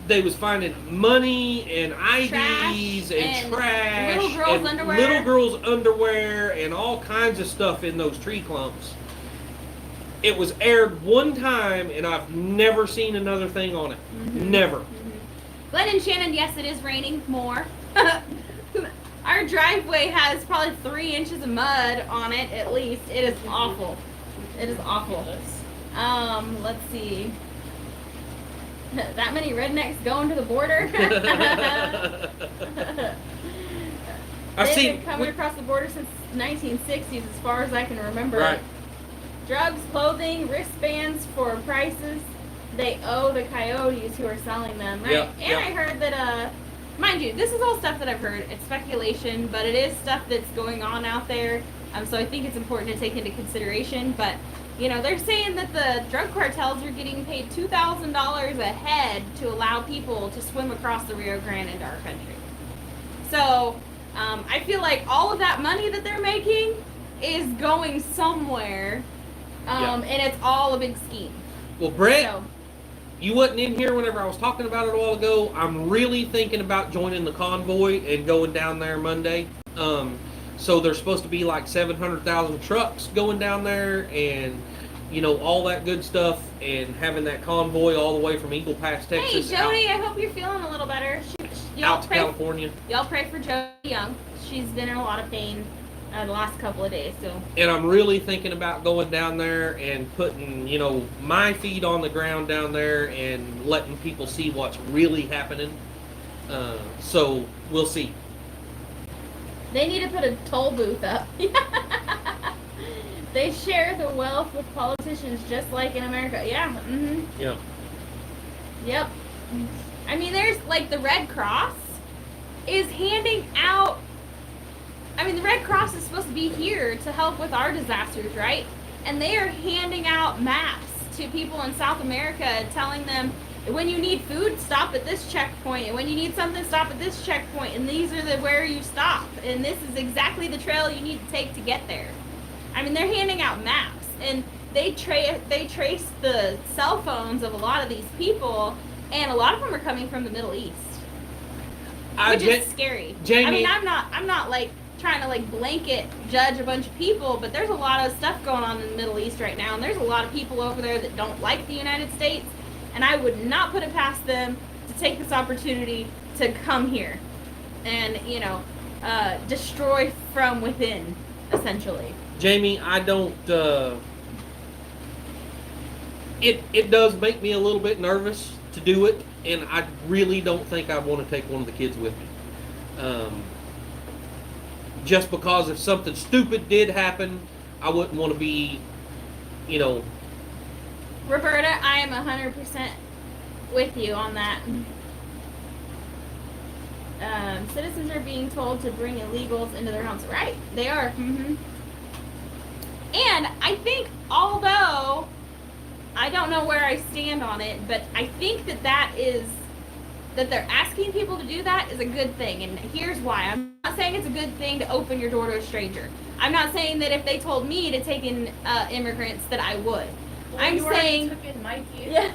S2: They was finding money and IDs and trash
S1: little girls'
S2: and
S1: underwear.
S2: little girls' underwear and all kinds of stuff in those tree clumps. It was aired one time, and I've never seen another thing on it. Mm-hmm. Never.
S1: Mm-hmm. Glenn and Shannon, yes, it is raining more. Our driveway has probably 3 inches of mud on it, at least. It is awful. It is awful. Let's see. That many rednecks going to the border? They've been coming across the border since 1960s, as far as I can remember.
S2: Right.
S1: Drugs, clothing, wristbands for prices they owe the coyotes who are selling them, right?
S2: Yep,
S1: and I heard that, mind you, this is all stuff that I've heard. It's speculation, but it is stuff that's going on out there. So I think it's important to take into consideration. But, they're saying that the drug cartels are getting paid $2,000 a head to allow people to swim across the Rio Grande into our country. So I feel like all of that money that they're making is going somewhere, and it's all a big scheme.
S2: Well, Brett, you wasn't in here whenever I was talking about it a while ago. I'm really thinking about joining the convoy and going down there Monday. So there's supposed to be like 700,000 trucks going down there, and all that good stuff, and having that convoy all the way from Eagle Pass, Texas.
S1: Hey, Jody, I hope you're feeling a little better.
S2: Out to California.
S1: Y'all pray for Jody Young. She's been in a lot of pain the last couple of days. So. And
S2: I'm really thinking about going down there and putting, my feet on the ground down there and letting people see what's really happening. So we'll see.
S1: They need to put a toll booth up. They share the wealth with politicians just like in America. Yeah. Mm-hmm.
S2: Yeah.
S1: Yep. I mean, there's like the Red Cross is handing out. I mean, the Red Cross is supposed to be here to help with our disasters, right? And they are handing out maps to people in South America telling them, when you need food, stop at this checkpoint. And when you need something, stop at this checkpoint. And these are where you stop. And this is exactly the trail you need to take to get there. I mean, they're handing out maps. And they trace the cell phones of a lot of these people. And a lot of them are coming from the Middle East. Which is scary.
S2: Jamie,
S1: I mean, I'm not like trying to like blanket judge a bunch of people, but there's a lot of stuff going on in the Middle East right now. And there's a lot of people over there that don't like the United States. And I would not put it past them to take this opportunity to come here and, destroy from within, essentially.
S2: Jamie, I don't, it does make me a little bit nervous to do it, and I really don't think I want to take one of the kids with me. Just because if something stupid did happen, I wouldn't want to be,
S1: Roberta, I am 100% with you on that. Citizens are being told to bring illegals into their homes. Right, they are. Mm-hmm. And I think, although I don't know where I stand on it, but I think that they're asking people to do that is a good thing. And here's why. I'm not saying it's a good thing to open your door to a stranger. I'm not saying that if they told me to take in immigrants that I would.
S3: Well,
S1: I'm saying, yeah.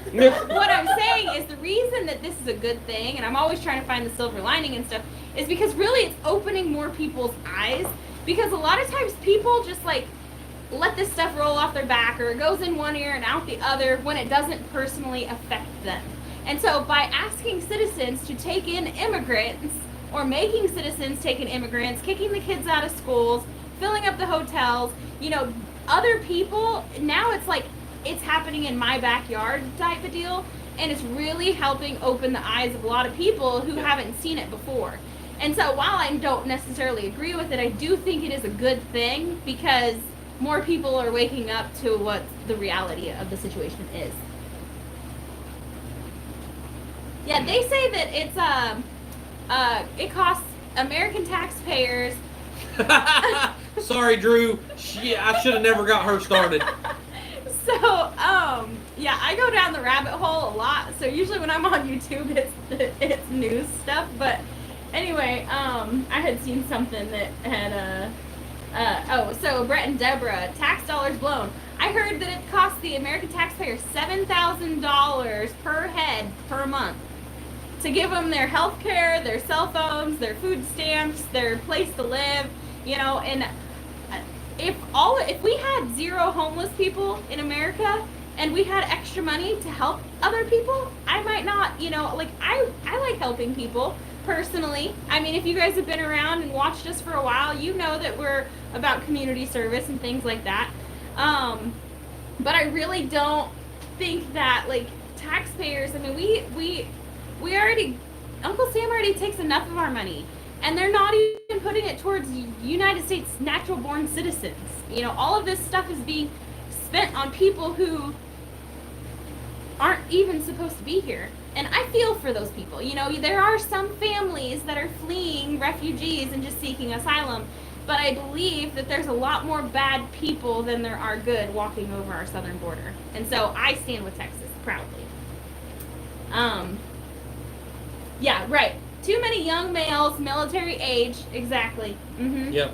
S1: What I'm saying is the reason that this is a good thing, and I'm always trying to find the silver lining and stuff, is because really it's opening more people's eyes. Because a lot of times people just like let this stuff roll off their back, or it goes in one ear and out the other when it doesn't personally affect them. And so by asking citizens to take in immigrants, or making citizens take in immigrants, kicking the kids out of schools, filling up the hotels, other people, now it's like, it's happening in my backyard type of deal, and it's really helping open the eyes of a lot of people who haven't seen it before. And so while I don't necessarily agree with it, I do think it is a good thing because more people are waking up to what the reality of the situation is. Yeah, they say that it's it costs American taxpayers.
S2: Sorry, Drew. Yeah, I should have never got her started.
S1: So, yeah, I go down the rabbit hole a lot. So usually when I'm on YouTube, it's news stuff. But anyway, I had seen something that had so Brett and Deborah, tax dollars blown. I heard that it cost the American taxpayer $7,000 per head per month to give them their health care, their cell phones, their food stamps, their place to live, you know. And if we had 0 homeless people in America and we had extra money to help other people, I might not, you know, like I like helping people personally. I mean, if you guys have been around and watched us for a while, you know that we're about community service and things like that. But I really don't think that, like, taxpayers, I mean, we already, Uncle Sam already takes enough of our money, and they're not even putting it towards United States natural born citizens. You know, all of this stuff is being spent on people who aren't even supposed to be here. And I feel for those people. You know, there are some families that are fleeing refugees and just seeking asylum. But I believe that there's a lot more bad people than there are good walking over our southern border. And so I stand with Texas proudly. Yeah, right. Too many young males, military age. Exactly. Mm-hmm.
S2: Yep.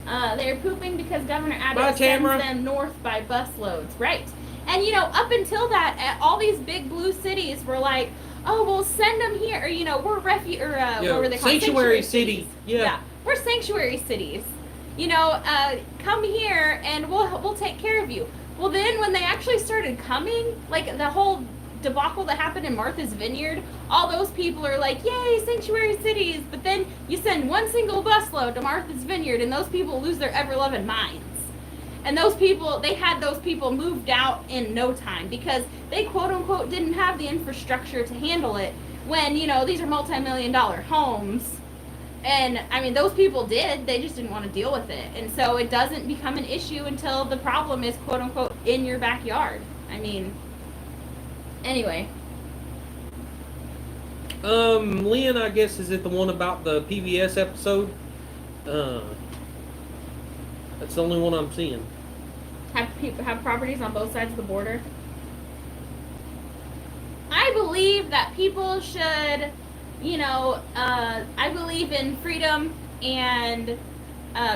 S1: They're pooping because Governor Abbott sends them north by busloads. Right. And, you know, up until that, all these big blue cities were like, oh, we'll send them here. Or, you know, we're what were they called?
S2: Sanctuary city.
S1: Yeah. We're sanctuary cities. You know, come here and we'll take care of you. Well, then when they actually started coming, like the whole debacle that happened in Martha's Vineyard, all those people are like, yay, sanctuary cities. But then you send one single busload to Martha's Vineyard and those people lose their ever-loving minds. And those people, they had those people moved out in no time because they quote-unquote didn't have the infrastructure to handle it when, you know, these are multi-million-dollar homes. And, I mean, those people did. They just didn't want to deal with it. And so it doesn't become an issue until the problem is, quote-unquote, in your backyard. I mean, anyway.
S2: Lynn, I guess, is it the one about the PBS episode? That's the only one I'm seeing.
S1: Have properties on both sides of the border? I believe that people should, you know, I believe in freedom and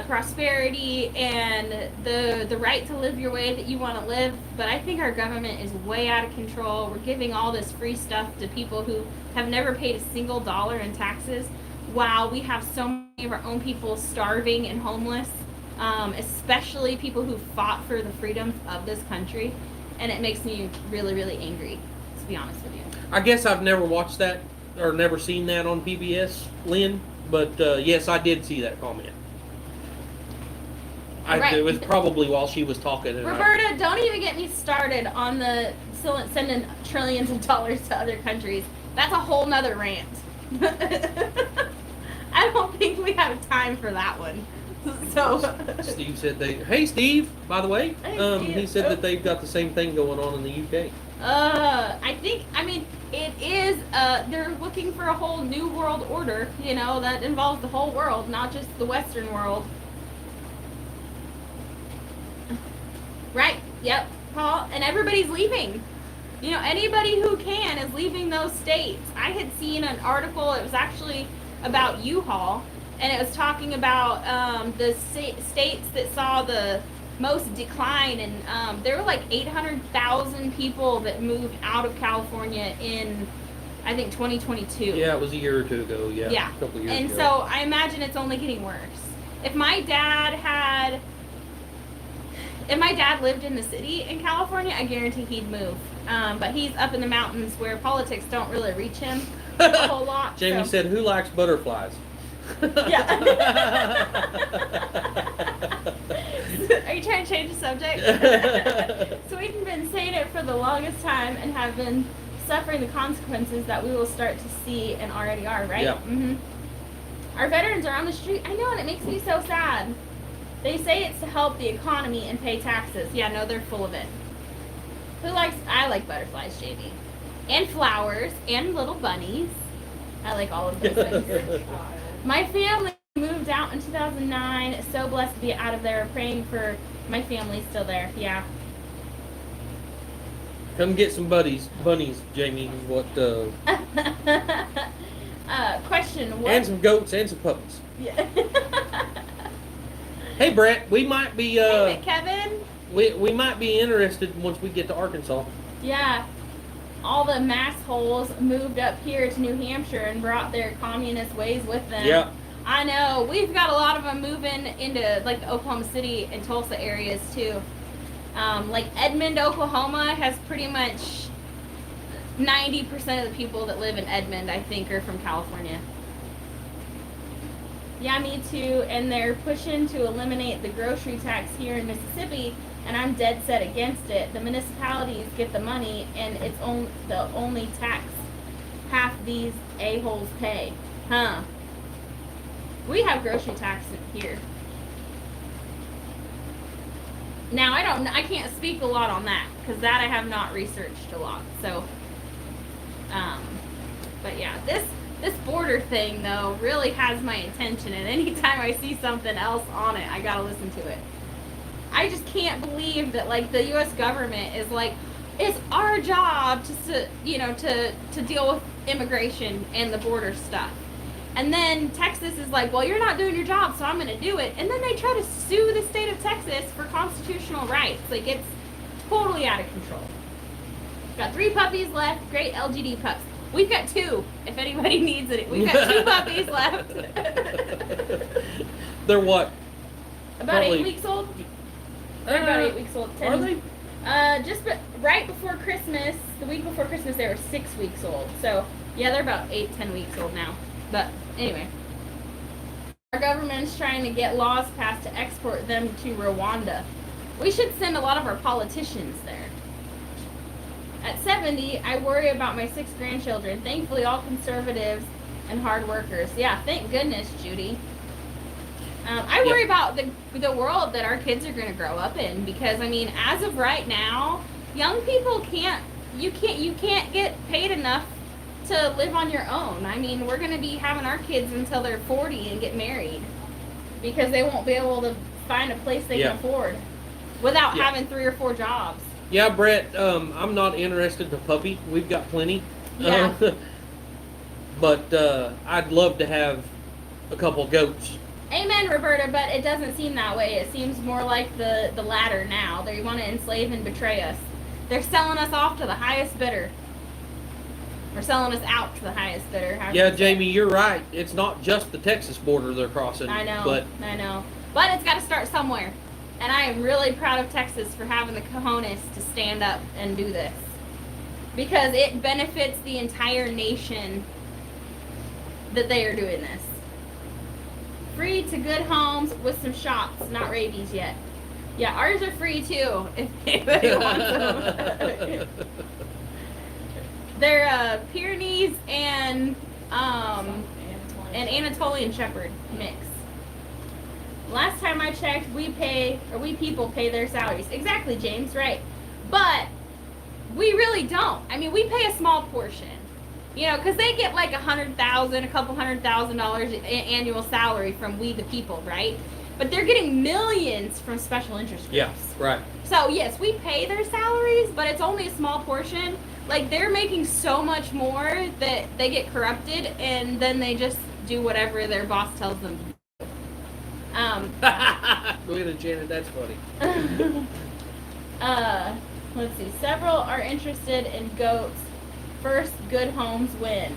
S1: prosperity and the right to live your way that you want to live, but I think our government is way out of control. We're giving all this free stuff to people who have never paid a single dollar in taxes, while we have so many of our own people starving and homeless, especially people who fought for the freedom of this country, and it makes me really, really angry, to be honest with you.
S2: I guess I've never watched that or never seen that on PBS, Lynn, but yes, I did see that comment.
S1: Right.
S2: It was probably while she was talking. And
S1: Roberta, don't even get me started on the sending trillions of dollars to other countries. That's a whole nother rant. I don't think we have time for that one. So
S2: Steve said hey Steve, by the way,
S1: Hey, Steve.
S2: he said that they've got the same thing going on in the UK.
S1: I mean, it is, they're looking for a whole new world order, you know, that involves the whole world, not just the Western world. Right, yep, Paul, and everybody's leaving. You know, anybody who can is leaving those states. I had seen an article, it was actually about U-Haul, and it was talking about the states that saw the most decline, and there were like 800,000 people that moved out of California in, I think, 2022.
S2: Yeah, it was a year or two ago, yeah.
S1: Yeah,
S2: A couple years
S1: and
S2: ago.
S1: so I imagine it's only getting worse. If my dad lived in the city in California, I guarantee he'd move. But he's up in the mountains where politics don't really reach him a whole lot.
S2: Jamie said, who likes butterflies?
S1: Yeah. Are you trying to change the subject? So we've been saying it for the longest time and have been suffering the consequences that we will start to see and already are, right?
S2: Yeah.
S1: Mm-hmm. Our veterans are on the street. I know, and it makes me so sad. They say it's to help the economy and pay taxes. Yeah, no, they're full of it. I like butterflies, Jamie. And flowers, and little bunnies. I like all of those things. My family moved out in 2009. So blessed to be out of there. Praying for my family still there. Yeah.
S2: Come get some bunnies, Jamie. Is what?
S1: Question. What?
S2: And some goats and some puppies.
S1: Yeah.
S2: Hey, Brett, we might be
S1: Hey, Kevin.
S2: we might be interested once we get to Arkansas.
S1: Yeah. All the mass holes moved up here to New Hampshire and brought their communist ways with them.
S2: Yeah.
S1: I know. We've got a lot of them moving into like the Oklahoma City and Tulsa areas too. Like Edmond, Oklahoma has pretty much 90% of the people that live in Edmond, I think, are from California. Yeah, me too. And they're pushing to eliminate the grocery tax here in Mississippi, and I'm dead set against it. The municipalities get the money, and it's the only tax half these a-holes pay. Huh. We have grocery tax here. Now, I can't speak a lot on that, because that I have not researched a lot. So, but yeah, this border thing, though, really has my attention, and anytime I see something else on it, I gotta listen to it. I just can't believe that, like, the U.S. government is like, it's our job to deal with immigration and the border stuff. And then Texas is like, well, you're not doing your job, so I'm going to do it. And then they try to sue the state of Texas for constitutional rights. Like, it's totally out of control. Got 3 puppies left. Great LGD pups. We've got 2, if anybody needs it. We've got 2 puppies left.
S2: They're what?
S1: About 8 weeks old? They're about 8 weeks old. 10.
S2: Are they?
S1: Right before Christmas, the week before Christmas, they were 6 weeks old. So, yeah, they're about 8-10 weeks old now. But anyway, our government's trying to get laws passed to export them to Rwanda. We should send a lot of our politicians there. At 70, I worry about my 6 grandchildren. Thankfully, all conservatives and hard workers. Yeah, thank goodness, Judy. I worry about the world that our kids are going to grow up in, because I mean, as of right now, young people can't get paid enough to live on your own. I mean, we're going to be having our kids until they're 40 and get married, because they won't be able to find a place they can afford without having 3 or 4 jobs.
S2: Yeah, Brett, I'm not interested in a puppy. We've got plenty.
S1: Yeah.
S2: But I'd love to have a couple goats.
S1: Amen, Roberta, but it doesn't seem that way. It seems more like the latter now. They want to enslave and betray us. They're selling us off to the highest bidder. Or selling us out to the highest bidder.
S2: Yeah, Jamie, you're right. It's not just the Texas border they're crossing.
S1: I know. But it's got to start somewhere. And I am really proud of Texas for having the cojones to stand up and do this. Because it benefits the entire nation that they are doing this. Free to good homes with some shots, not rabies yet. Yeah, ours are free too, if anybody wants them. They're Pyrenees and Anatolian Shepherd mix. Last time I checked, we people pay their salaries. Exactly, James, right. But we really don't. I mean, we pay a small portion. You know, because they get like $100,000, a couple $100,000 annual salary from we the people, right? But they're getting millions from special interest groups.
S2: Yeah, right.
S1: So yes, we pay their salaries, but it's only a small portion. Like, they're making so much more that they get corrupted, and then they just do whatever their boss tells them to do.
S2: Go ahead, Janet, that's funny.
S1: Let's see. Several are interested in goats. First, good homes win.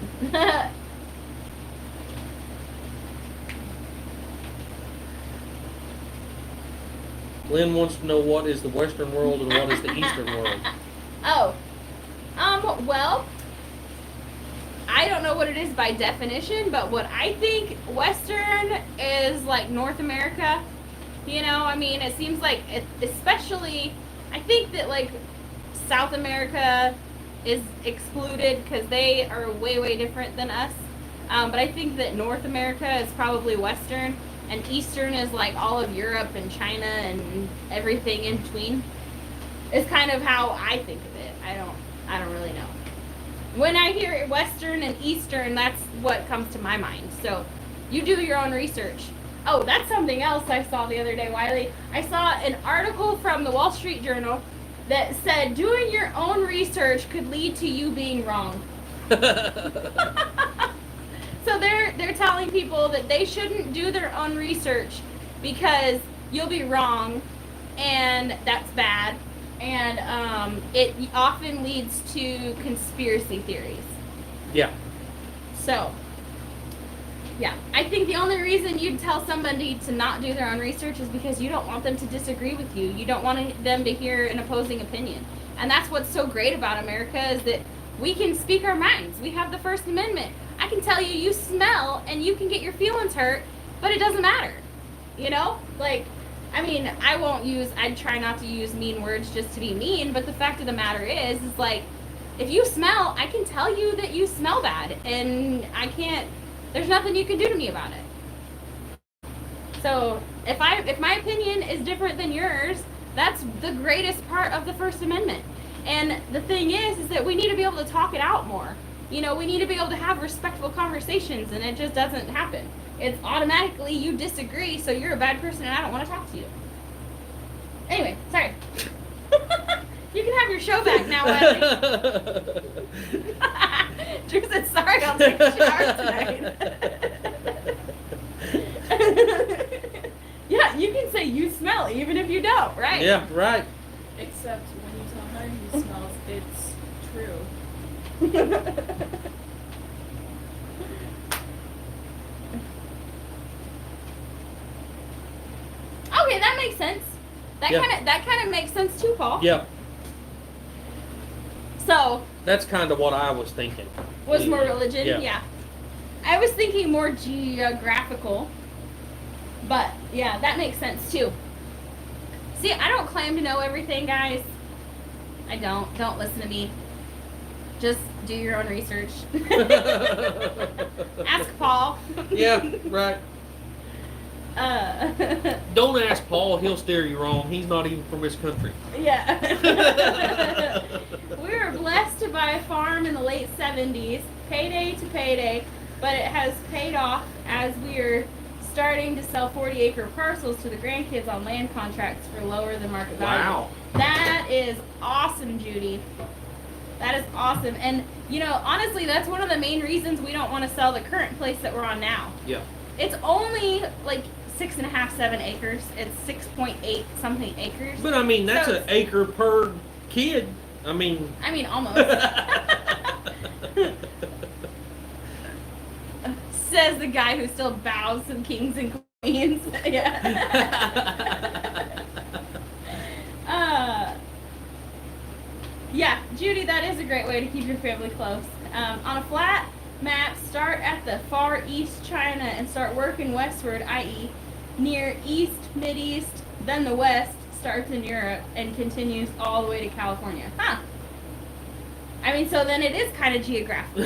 S2: Lynn wants to know what is the Western world and what is the Eastern world.
S1: Oh. Well, I don't know what it is by definition, but what I think Western is like North America. You know, I mean, it seems like, especially, I think that like South America is excluded because they are way, way different than us. But I think that North America is probably Western, and Eastern is like all of Europe and China and everything in between. It's kind of how I think of it. I don't really know. When I hear Western and Eastern, that's what comes to my mind. So You do your own research. Oh, that's something else I saw the other day, Wiley. I saw an article from the Wall Street Journal that said doing your own research could lead to you being wrong. So they're telling people that they shouldn't do their own research because you'll be wrong, and that's bad. And it often leads to conspiracy theories.
S2: Yeah.
S1: So, yeah, I think the only reason you'd tell somebody to not do their own research is because you don't want them to disagree with you. You don't want them to hear an opposing opinion. And that's what's so great about America, is that we can speak our minds. We have the First Amendment. I can tell you, you smell, and you can get your feelings hurt, but it doesn't matter. You know? Like, I mean, I try not to use mean words just to be mean, but the fact of the matter is like, if you smell, I can tell you that you smell bad, and there's nothing you can do to me about it. So, if my opinion is different than yours, that's the greatest part of the First Amendment. And the thing is that we need to be able to talk it out more. You know, we need to be able to have respectful conversations, and it just doesn't happen. It's automatically you disagree, so you're a bad person and I don't want to talk to you. Anyway, sorry. You can have your show back now, Wiley. Drew said, sorry, I'll take a shower tonight. Yeah, you can say you smell even if you don't, right?
S2: Yeah, right.
S3: Except when you tell her he smells, it's true.
S1: Okay, that makes sense. That kind of makes sense too, Paul.
S2: Yep.
S1: So
S2: That's kind of what I was thinking.
S1: was more religion,
S2: Yeah.
S1: yeah. I was thinking more geographical, but yeah, that makes sense too. See, I don't claim to know everything, guys. I don't. Don't listen to me. Just do your own research. Ask Paul.
S2: Yeah, right. Don't ask Paul, he'll steer you wrong. He's not even from this country.
S1: Yeah. We were blessed to buy a farm in the late 70s, payday to payday, but it has paid off as we are starting to sell 40-acre parcels to the grandkids on land contracts for lower than market value.
S2: Wow.
S1: That is awesome, Judy. That is awesome. And, you know, honestly, that's one of the main reasons we don't want to sell the current place that we're on now.
S2: Yeah.
S1: It's only like 6.5, 7 acres. It's 6.8 something acres.
S2: But I mean, that's
S1: So
S2: an acre per kid. I mean,
S1: almost. Says the guy who still bows to kings and queens. Yeah. Yeah, Judy, that is a great way to keep your family close. On a flat map, start at the far east China and start working westward, i.e. near east, mid-east, then the west starts in Europe and continues all the way to California. Huh. I mean, so then it is kind of geographical.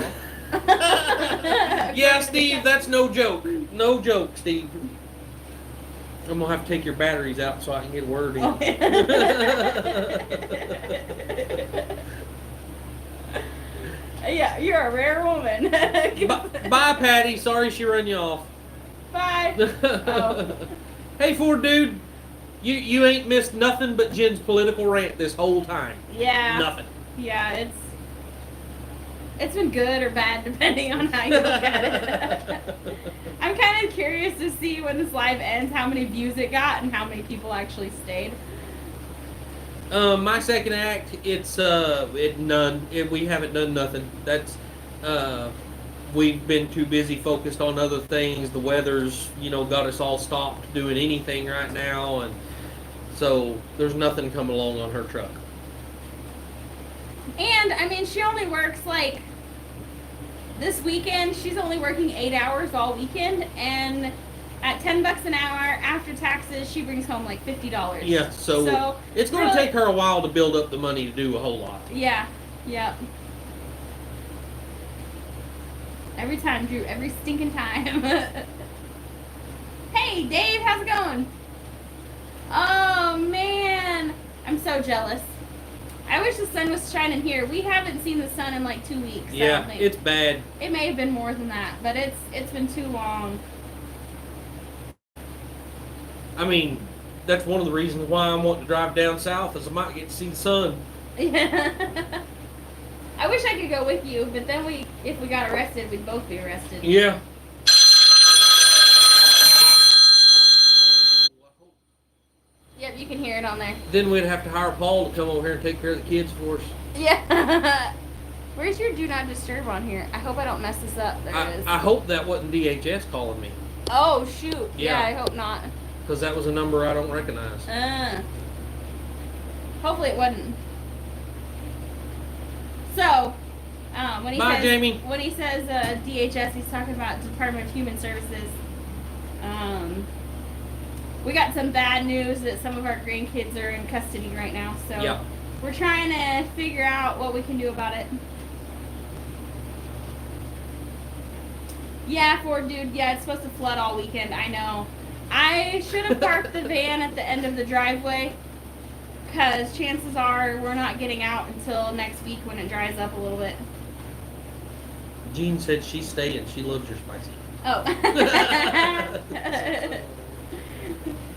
S2: yeah, Steve, that's no joke. No joke, Steve. I'm going to have to take your batteries out so I can get a word in.
S1: Yeah, you're a rare woman.
S2: Bye, Patty. Sorry she run you off.
S1: Bye. Oh.
S2: Hey, Ford dude. You ain't missed nothing but Jen's political rant this whole time.
S1: Yeah.
S2: Nothing.
S1: Yeah, it's been good or bad depending on how you look at it. I'm kind of curious to see when this live ends how many views it got and how many people actually stayed.
S2: My second act, it's none. We haven't done nothing. That's we've been too busy focused on other things. The weather's got us all stopped doing anything right now, and so there's nothing coming along on her truck.
S1: And I mean, she only works like this weekend. She's only working 8 hours all weekend, and at $10 an hour after taxes, she brings home like $50.
S2: Yeah, so it's going to take her a while to build up the money to do a whole lot.
S1: Yeah, yeah. Every time, Drew. Every stinking time. Hey, Dave, how's it going? Oh man, I'm so jealous. I wish the sun was shining here. We haven't seen the sun in like 2 weeks.
S2: Yeah,
S1: I don't think.
S2: it's bad.
S1: It may have been more than that, but it's been too long.
S2: I mean, that's one of the reasons why I'm wanting to drive down south, is I might get to see the sun.
S1: Yeah. I wish I could go with you, but then if we got arrested, we'd both be arrested.
S2: Yeah.
S1: Yep, you can hear it on there.
S2: Then we'd have to hire Paul to come over here and take care of the kids for us.
S1: Yeah. Where's your do not disturb on here? I hope I don't mess this up. There it is.
S2: I hope that wasn't DHS calling me,
S1: Oh, shoot.
S2: Yeah.
S1: Yeah, I hope not.
S2: because that was a number I don't recognize.
S1: Hopefully it wasn't. So, when he
S2: Bye,
S1: says
S2: Jamie.
S1: when he says DHS, he's talking about Department of Human Services. We got some bad news that some of our grandkids are in custody right now. So
S2: Yeah.
S1: we're trying to figure out what we can do about it. Yeah, Ford dude. Yeah, it's supposed to flood all weekend. I know. I should have parked the van at the end of the driveway, because chances are we're not getting out until next week when it dries up a little bit.
S2: Jean said she's staying. She loves your spicy.
S1: Oh.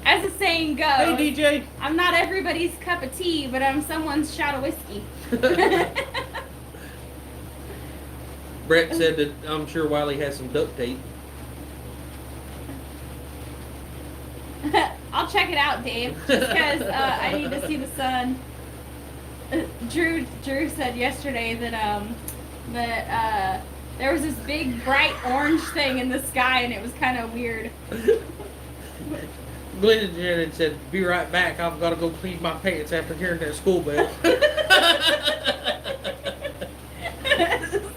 S1: As the saying goes,
S2: Hey, DJ.
S1: I'm not everybody's cup of tea, but I'm someone's shot of whiskey.
S2: Brett said that I'm sure Wiley has some duct tape.
S1: I'll check it out, Dave, just because I need to see the sun. Drew said yesterday that there was this big bright orange thing in the sky, and it was kind of weird.
S2: Glenda Janet said, "Be right back. I've got to go clean my pants after hearing that school bell."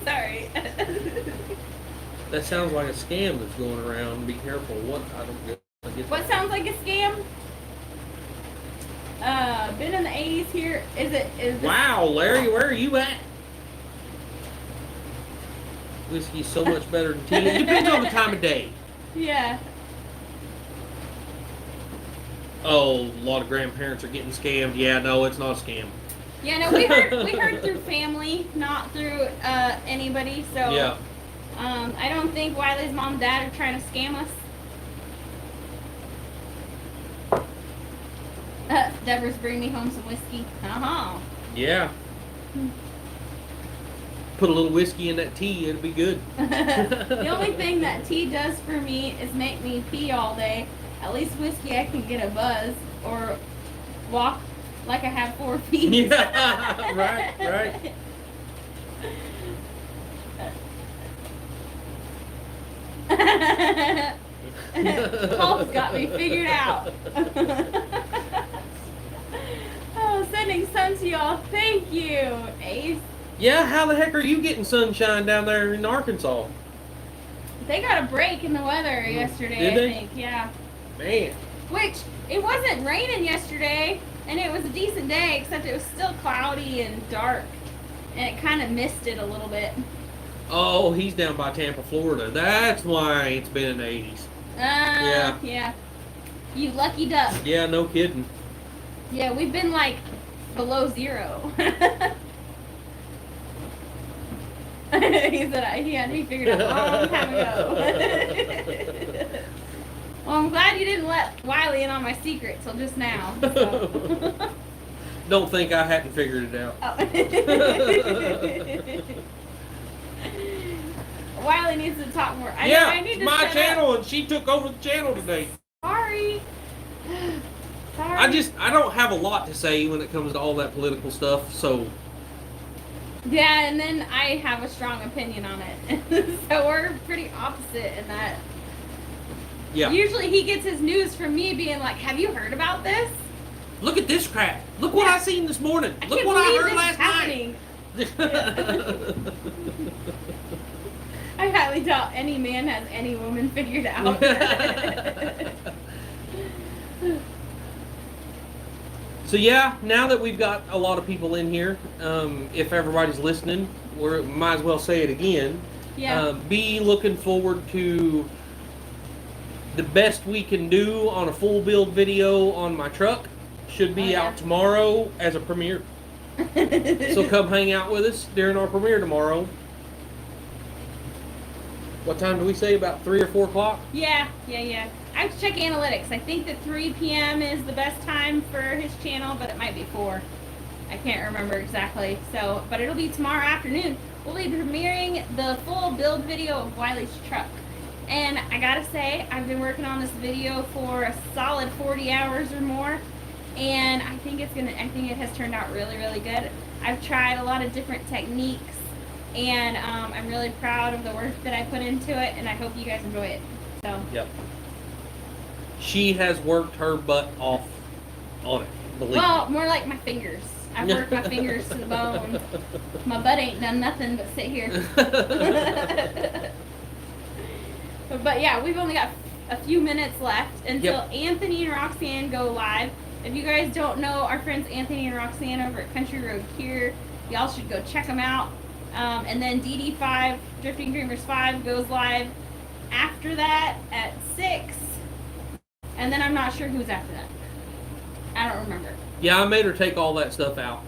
S1: Sorry.
S2: That sounds like a scam that's going around. Be careful. What? I don't get.
S1: What sounds like a scam? Been in the 80s here. Is this...
S2: Wow, Larry, where are you at? Whiskey's so much better than tea. It depends on the time of day.
S1: Yeah.
S2: Oh, a lot of grandparents are getting scammed. Yeah, no, it's not a scam.
S1: Yeah, no, we heard through family, not through anybody. So
S2: Yeah.
S1: I don't think Wiley's mom and dad are trying to scam us. Deborah's bringing me home some whiskey. Uh-huh.
S2: Yeah. Put a little whiskey in that tea, it'll be good.
S1: The only thing that tea does for me is make me pee all day. At least whiskey I can get a buzz or walk like I have 4 feet.
S2: Yeah, right.
S1: Paul's got me figured out. Oh, sending sun to y'all. Thank you, Ace.
S2: Yeah, how the heck are you getting sunshine down there in Arkansas?
S1: They got a break in the weather yesterday,
S2: Did
S1: I
S2: they?
S1: think. Yeah.
S2: Man.
S1: Which, it wasn't raining yesterday, and it was a decent day, except it was still cloudy and dark. And it kind of misted a little bit.
S2: Oh, he's down by Tampa, Florida. That's why it's been in the 80s.
S1: Yeah. You lucky duck.
S2: Yeah, no kidding.
S1: Yeah, we've been like below 0. He said he had me figured out a long time ago. Well, I'm glad you didn't let Wiley in on my secret till just now. So.
S2: Don't think I hadn't figured it out.
S1: Oh. Wiley needs to talk more. I need
S2: it's
S1: to
S2: my
S1: shut
S2: channel,
S1: up.
S2: and she took over the channel today.
S1: Sorry.
S2: I don't have a lot to say when it comes to all that political stuff, so.
S1: Yeah, and then I have a strong opinion on it. So we're pretty opposite in that.
S2: Yeah.
S1: Usually he gets his news from me being like, have you heard about this?
S2: Look at this crap. Look what I seen this morning. Look
S1: can't
S2: what I
S1: believe
S2: heard
S1: this
S2: last
S1: is happening.
S2: night.
S1: I highly doubt any man has any woman figured out.
S2: So yeah, now that we've got a lot of people in here, if everybody's listening, we might as well say it again.
S1: Yeah.
S2: Be looking forward to the best we can do on a full build video on my truck. Should be
S1: yeah.
S2: out tomorrow as a premiere. So come hang out with us during our premiere tomorrow. What time do we say? About 3 or 4 o'clock?
S1: Yeah. I have to check analytics. I think that 3 p.m. is the best time for his channel, but it might be 4. I can't remember exactly. So, but it'll be tomorrow afternoon. We'll be premiering the full build video of Wiley's truck. And I gotta say, I've been working on this video for a solid 40 hours or more. And I think it has turned out really, really good. I've tried a lot of different techniques, and I'm really proud of the work that I put into it, and I hope you guys enjoy it. So.
S2: Yep. She has worked her butt off on it. Believe
S1: Well,
S2: me.
S1: more like my fingers. I've worked my fingers to the bone. My butt ain't done nothing but sit here. But yeah, we've only got a few minutes left until Anthony and Roxanne go live. If you guys don't know our friends Anthony and Roxanne over at Country Road Cure, y'all should go check them out. And then DD5, Drifting Dreamers 5, goes live after that at 6. And then I'm not sure who's after that. I don't remember.
S2: Yeah, I made her take all that stuff out.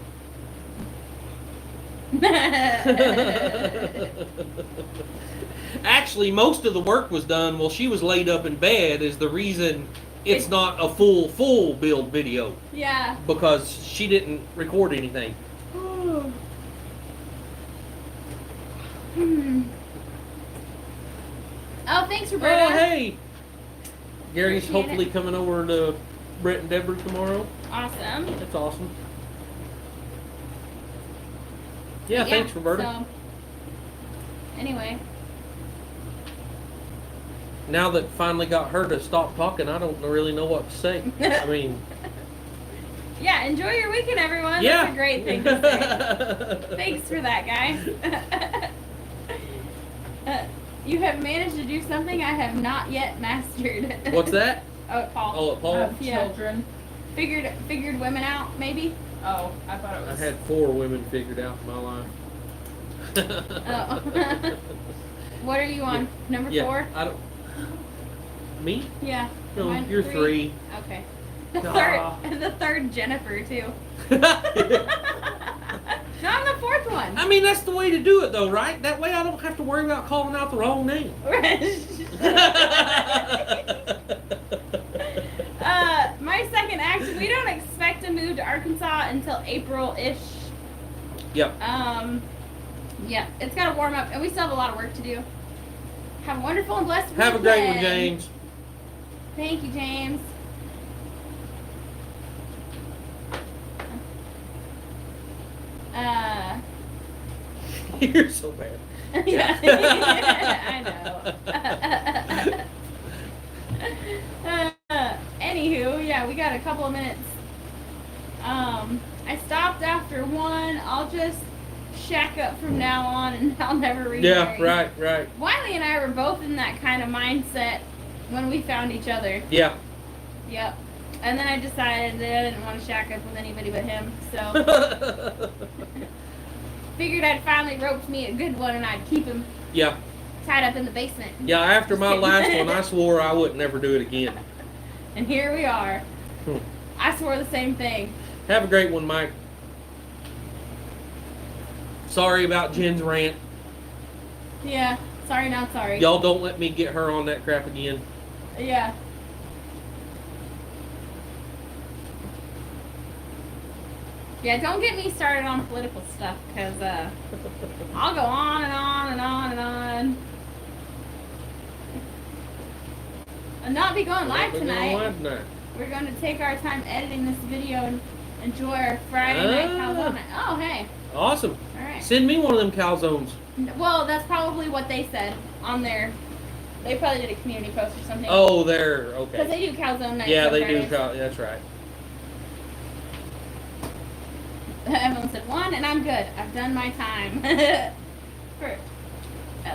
S2: Actually, most of the work was done while she was laid up in bed is the reason it's not a full build video.
S1: Yeah.
S2: Because she didn't record anything.
S1: Oh, thanks, Roberta.
S2: Oh, hey! Gary's
S1: Appreciate
S2: hopefully
S1: it.
S2: coming over to Brett and Deborah tomorrow.
S1: Awesome.
S2: That's awesome. Yeah, thanks, Roberta.
S1: So, anyway.
S2: Now that finally got her to stop talking, I don't really know what to say. I mean...
S1: Yeah, enjoy your weekend, everyone.
S2: Yeah.
S1: That's a great thing to say. Thanks for that, guys. You have managed to do something I have not yet mastered.
S2: What's that?
S1: Oh, Paul.
S2: Oh, Paul?
S1: Yeah.
S3: Children.
S1: Figured women out, maybe?
S3: Oh, I thought it
S2: I
S3: was.
S2: had 4 women figured out in my life.
S1: Oh. What are you on? Number 4?
S2: I don't... Me?
S1: Yeah.
S2: No,
S1: Mine
S2: you're 3.
S1: Okay. The
S2: Ah.
S1: third Jennifer too. No, I'm the 4th one.
S2: I mean, that's the way to do it, though, right? That way I don't have to worry about calling out the wrong name.
S1: My second act, we don't expect to move to Arkansas until April-ish.
S2: Yep.
S1: Yeah, it's got to warm up, and we still have a lot of work to do. Have a wonderful and blessed weekend.
S2: Have a great one, James.
S1: Thank you, James.
S2: You're so bad.
S1: Yeah, I know. Anywho, yeah, we got a couple of minutes. I stopped after 1. I'll just shack up from now on, and I'll never remarry.
S2: Yeah, right.
S1: Wiley and I were both in that kind of mindset when we found each other.
S2: Yeah.
S1: Yep. And then I decided that I didn't want to shack up with anybody but him, so figured I'd finally roped me a good one, and I'd keep him
S2: Yeah.
S1: tied up in the basement.
S2: Yeah, after my last one, I swore I would never do it again.
S1: And here we are. I swore the same thing.
S2: Have a great one, Mike. Sorry about Jen's rant.
S1: Yeah. Sorry, not sorry.
S2: Y'all don't let me get her on that crap again.
S1: Yeah. Yeah, don't get me started on political stuff, because I'll go on and on and on and on. And not be going live tonight. We're going to take our time editing this video and enjoy our Friday night calzone. Oh, hey.
S2: Awesome.
S1: All right.
S2: Send me one of them calzones.
S1: Well, that's probably what they said on their... They probably did a community post or something.
S2: Oh, there. Okay.
S1: Because they do calzone nights.
S2: Yeah,
S1: on
S2: they do.
S1: Fridays.
S2: That's right.
S1: Everyone said 1, and I'm good. I've done my time. At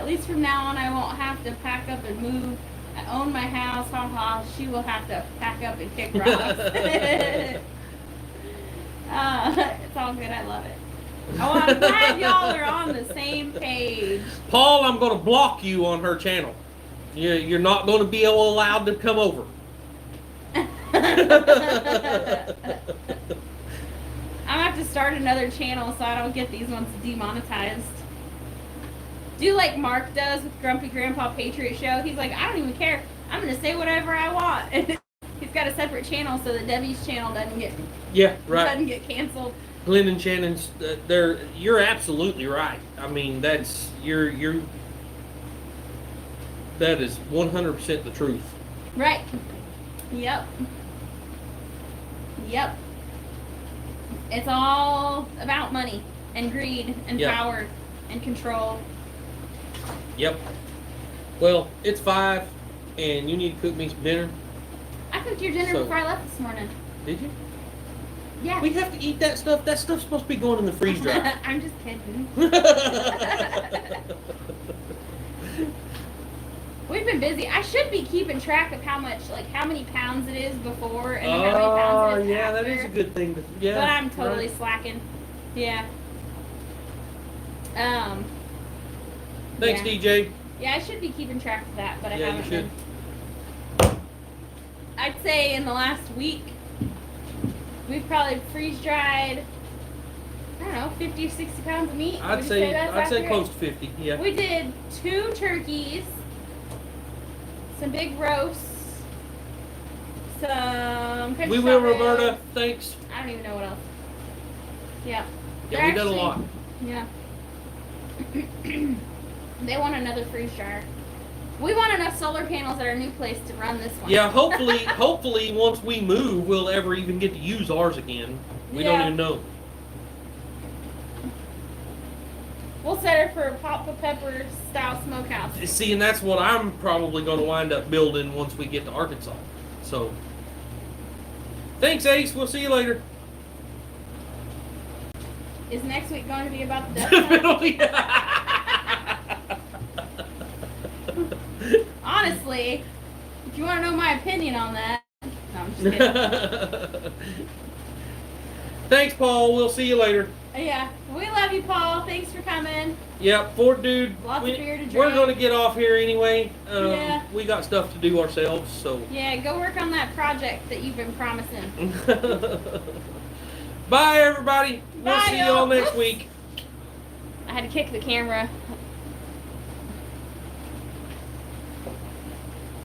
S1: least from now on, I won't have to pack up and move. I own my house. Ha ha. She will have to pack up and kick rocks. It's all good. I love it. Oh, I'm glad y'all are on the same page.
S2: Paul, I'm going to block you on her channel. You're not going to be allowed to come over.
S1: I'm going to have to start another channel so I don't get these ones demonetized. Do like Mark does with Grumpy Grandpa Patriot Show. He's like, I don't even care. I'm gonna say whatever I want. And he's got a separate channel so that Debbie's channel doesn't get doesn't get canceled.
S2: Glenn and Shannon's, you're absolutely right. I mean, that is 100% the truth.
S1: Right. Yep. Yep. It's all about money and greed and power and control.
S2: Yep. Well, it's 5, and you need to cook me some dinner.
S1: I cooked your dinner before I left this morning.
S2: Did you?
S1: Yeah.
S2: We have to eat that stuff. That stuff's supposed to be going in the freeze dryer.
S1: I'm just kidding. We've been busy. I should be keeping track of how many pounds it is before and how many pounds it is after.
S2: That is a good thing.
S1: But I'm totally slacking. Yeah.
S2: Thanks, DJ.
S1: Yeah, I should be keeping track of that, but I haven't
S2: you should.
S1: been. I'd say in the last week, we've probably freeze dried, I don't know, 50 or 60 pounds of meat.
S2: I'd say close to 50. Yeah.
S1: We did 2 turkeys, some big roasts, some country
S2: We will,
S1: style
S2: Roberta.
S1: ribs.
S2: Thanks.
S1: I don't even know what else. Yeah.
S2: Yeah, we did a lot.
S1: Yeah. They want another freeze dryer. We want enough solar panels at our new place to run this one.
S2: Yeah, hopefully once we move, we'll ever even get to use ours again. We don't even know.
S1: We'll set her for a Papa Pepper style smokehouse.
S2: See, and that's what I'm probably going to wind up building once we get to Arkansas. So, thanks, Ace. We'll see you later.
S1: Is next week going to be about the death? Honestly, if you want to know my opinion on that, no, I'm just kidding.
S2: Thanks, Paul. We'll see you later.
S1: Yeah, we love you, Paul. Thanks for coming.
S2: Yep, Fort Dude.
S1: Lots of beer to drink.
S2: We're going to get off here anyway.
S1: Yeah.
S2: We got stuff to do ourselves, so.
S1: Yeah, go work on that project that you've been promising.
S2: Bye, everybody. We'll
S1: Bye,
S2: see you all
S1: y'all.
S2: next
S1: Oops.
S2: week.
S1: I had to kick the camera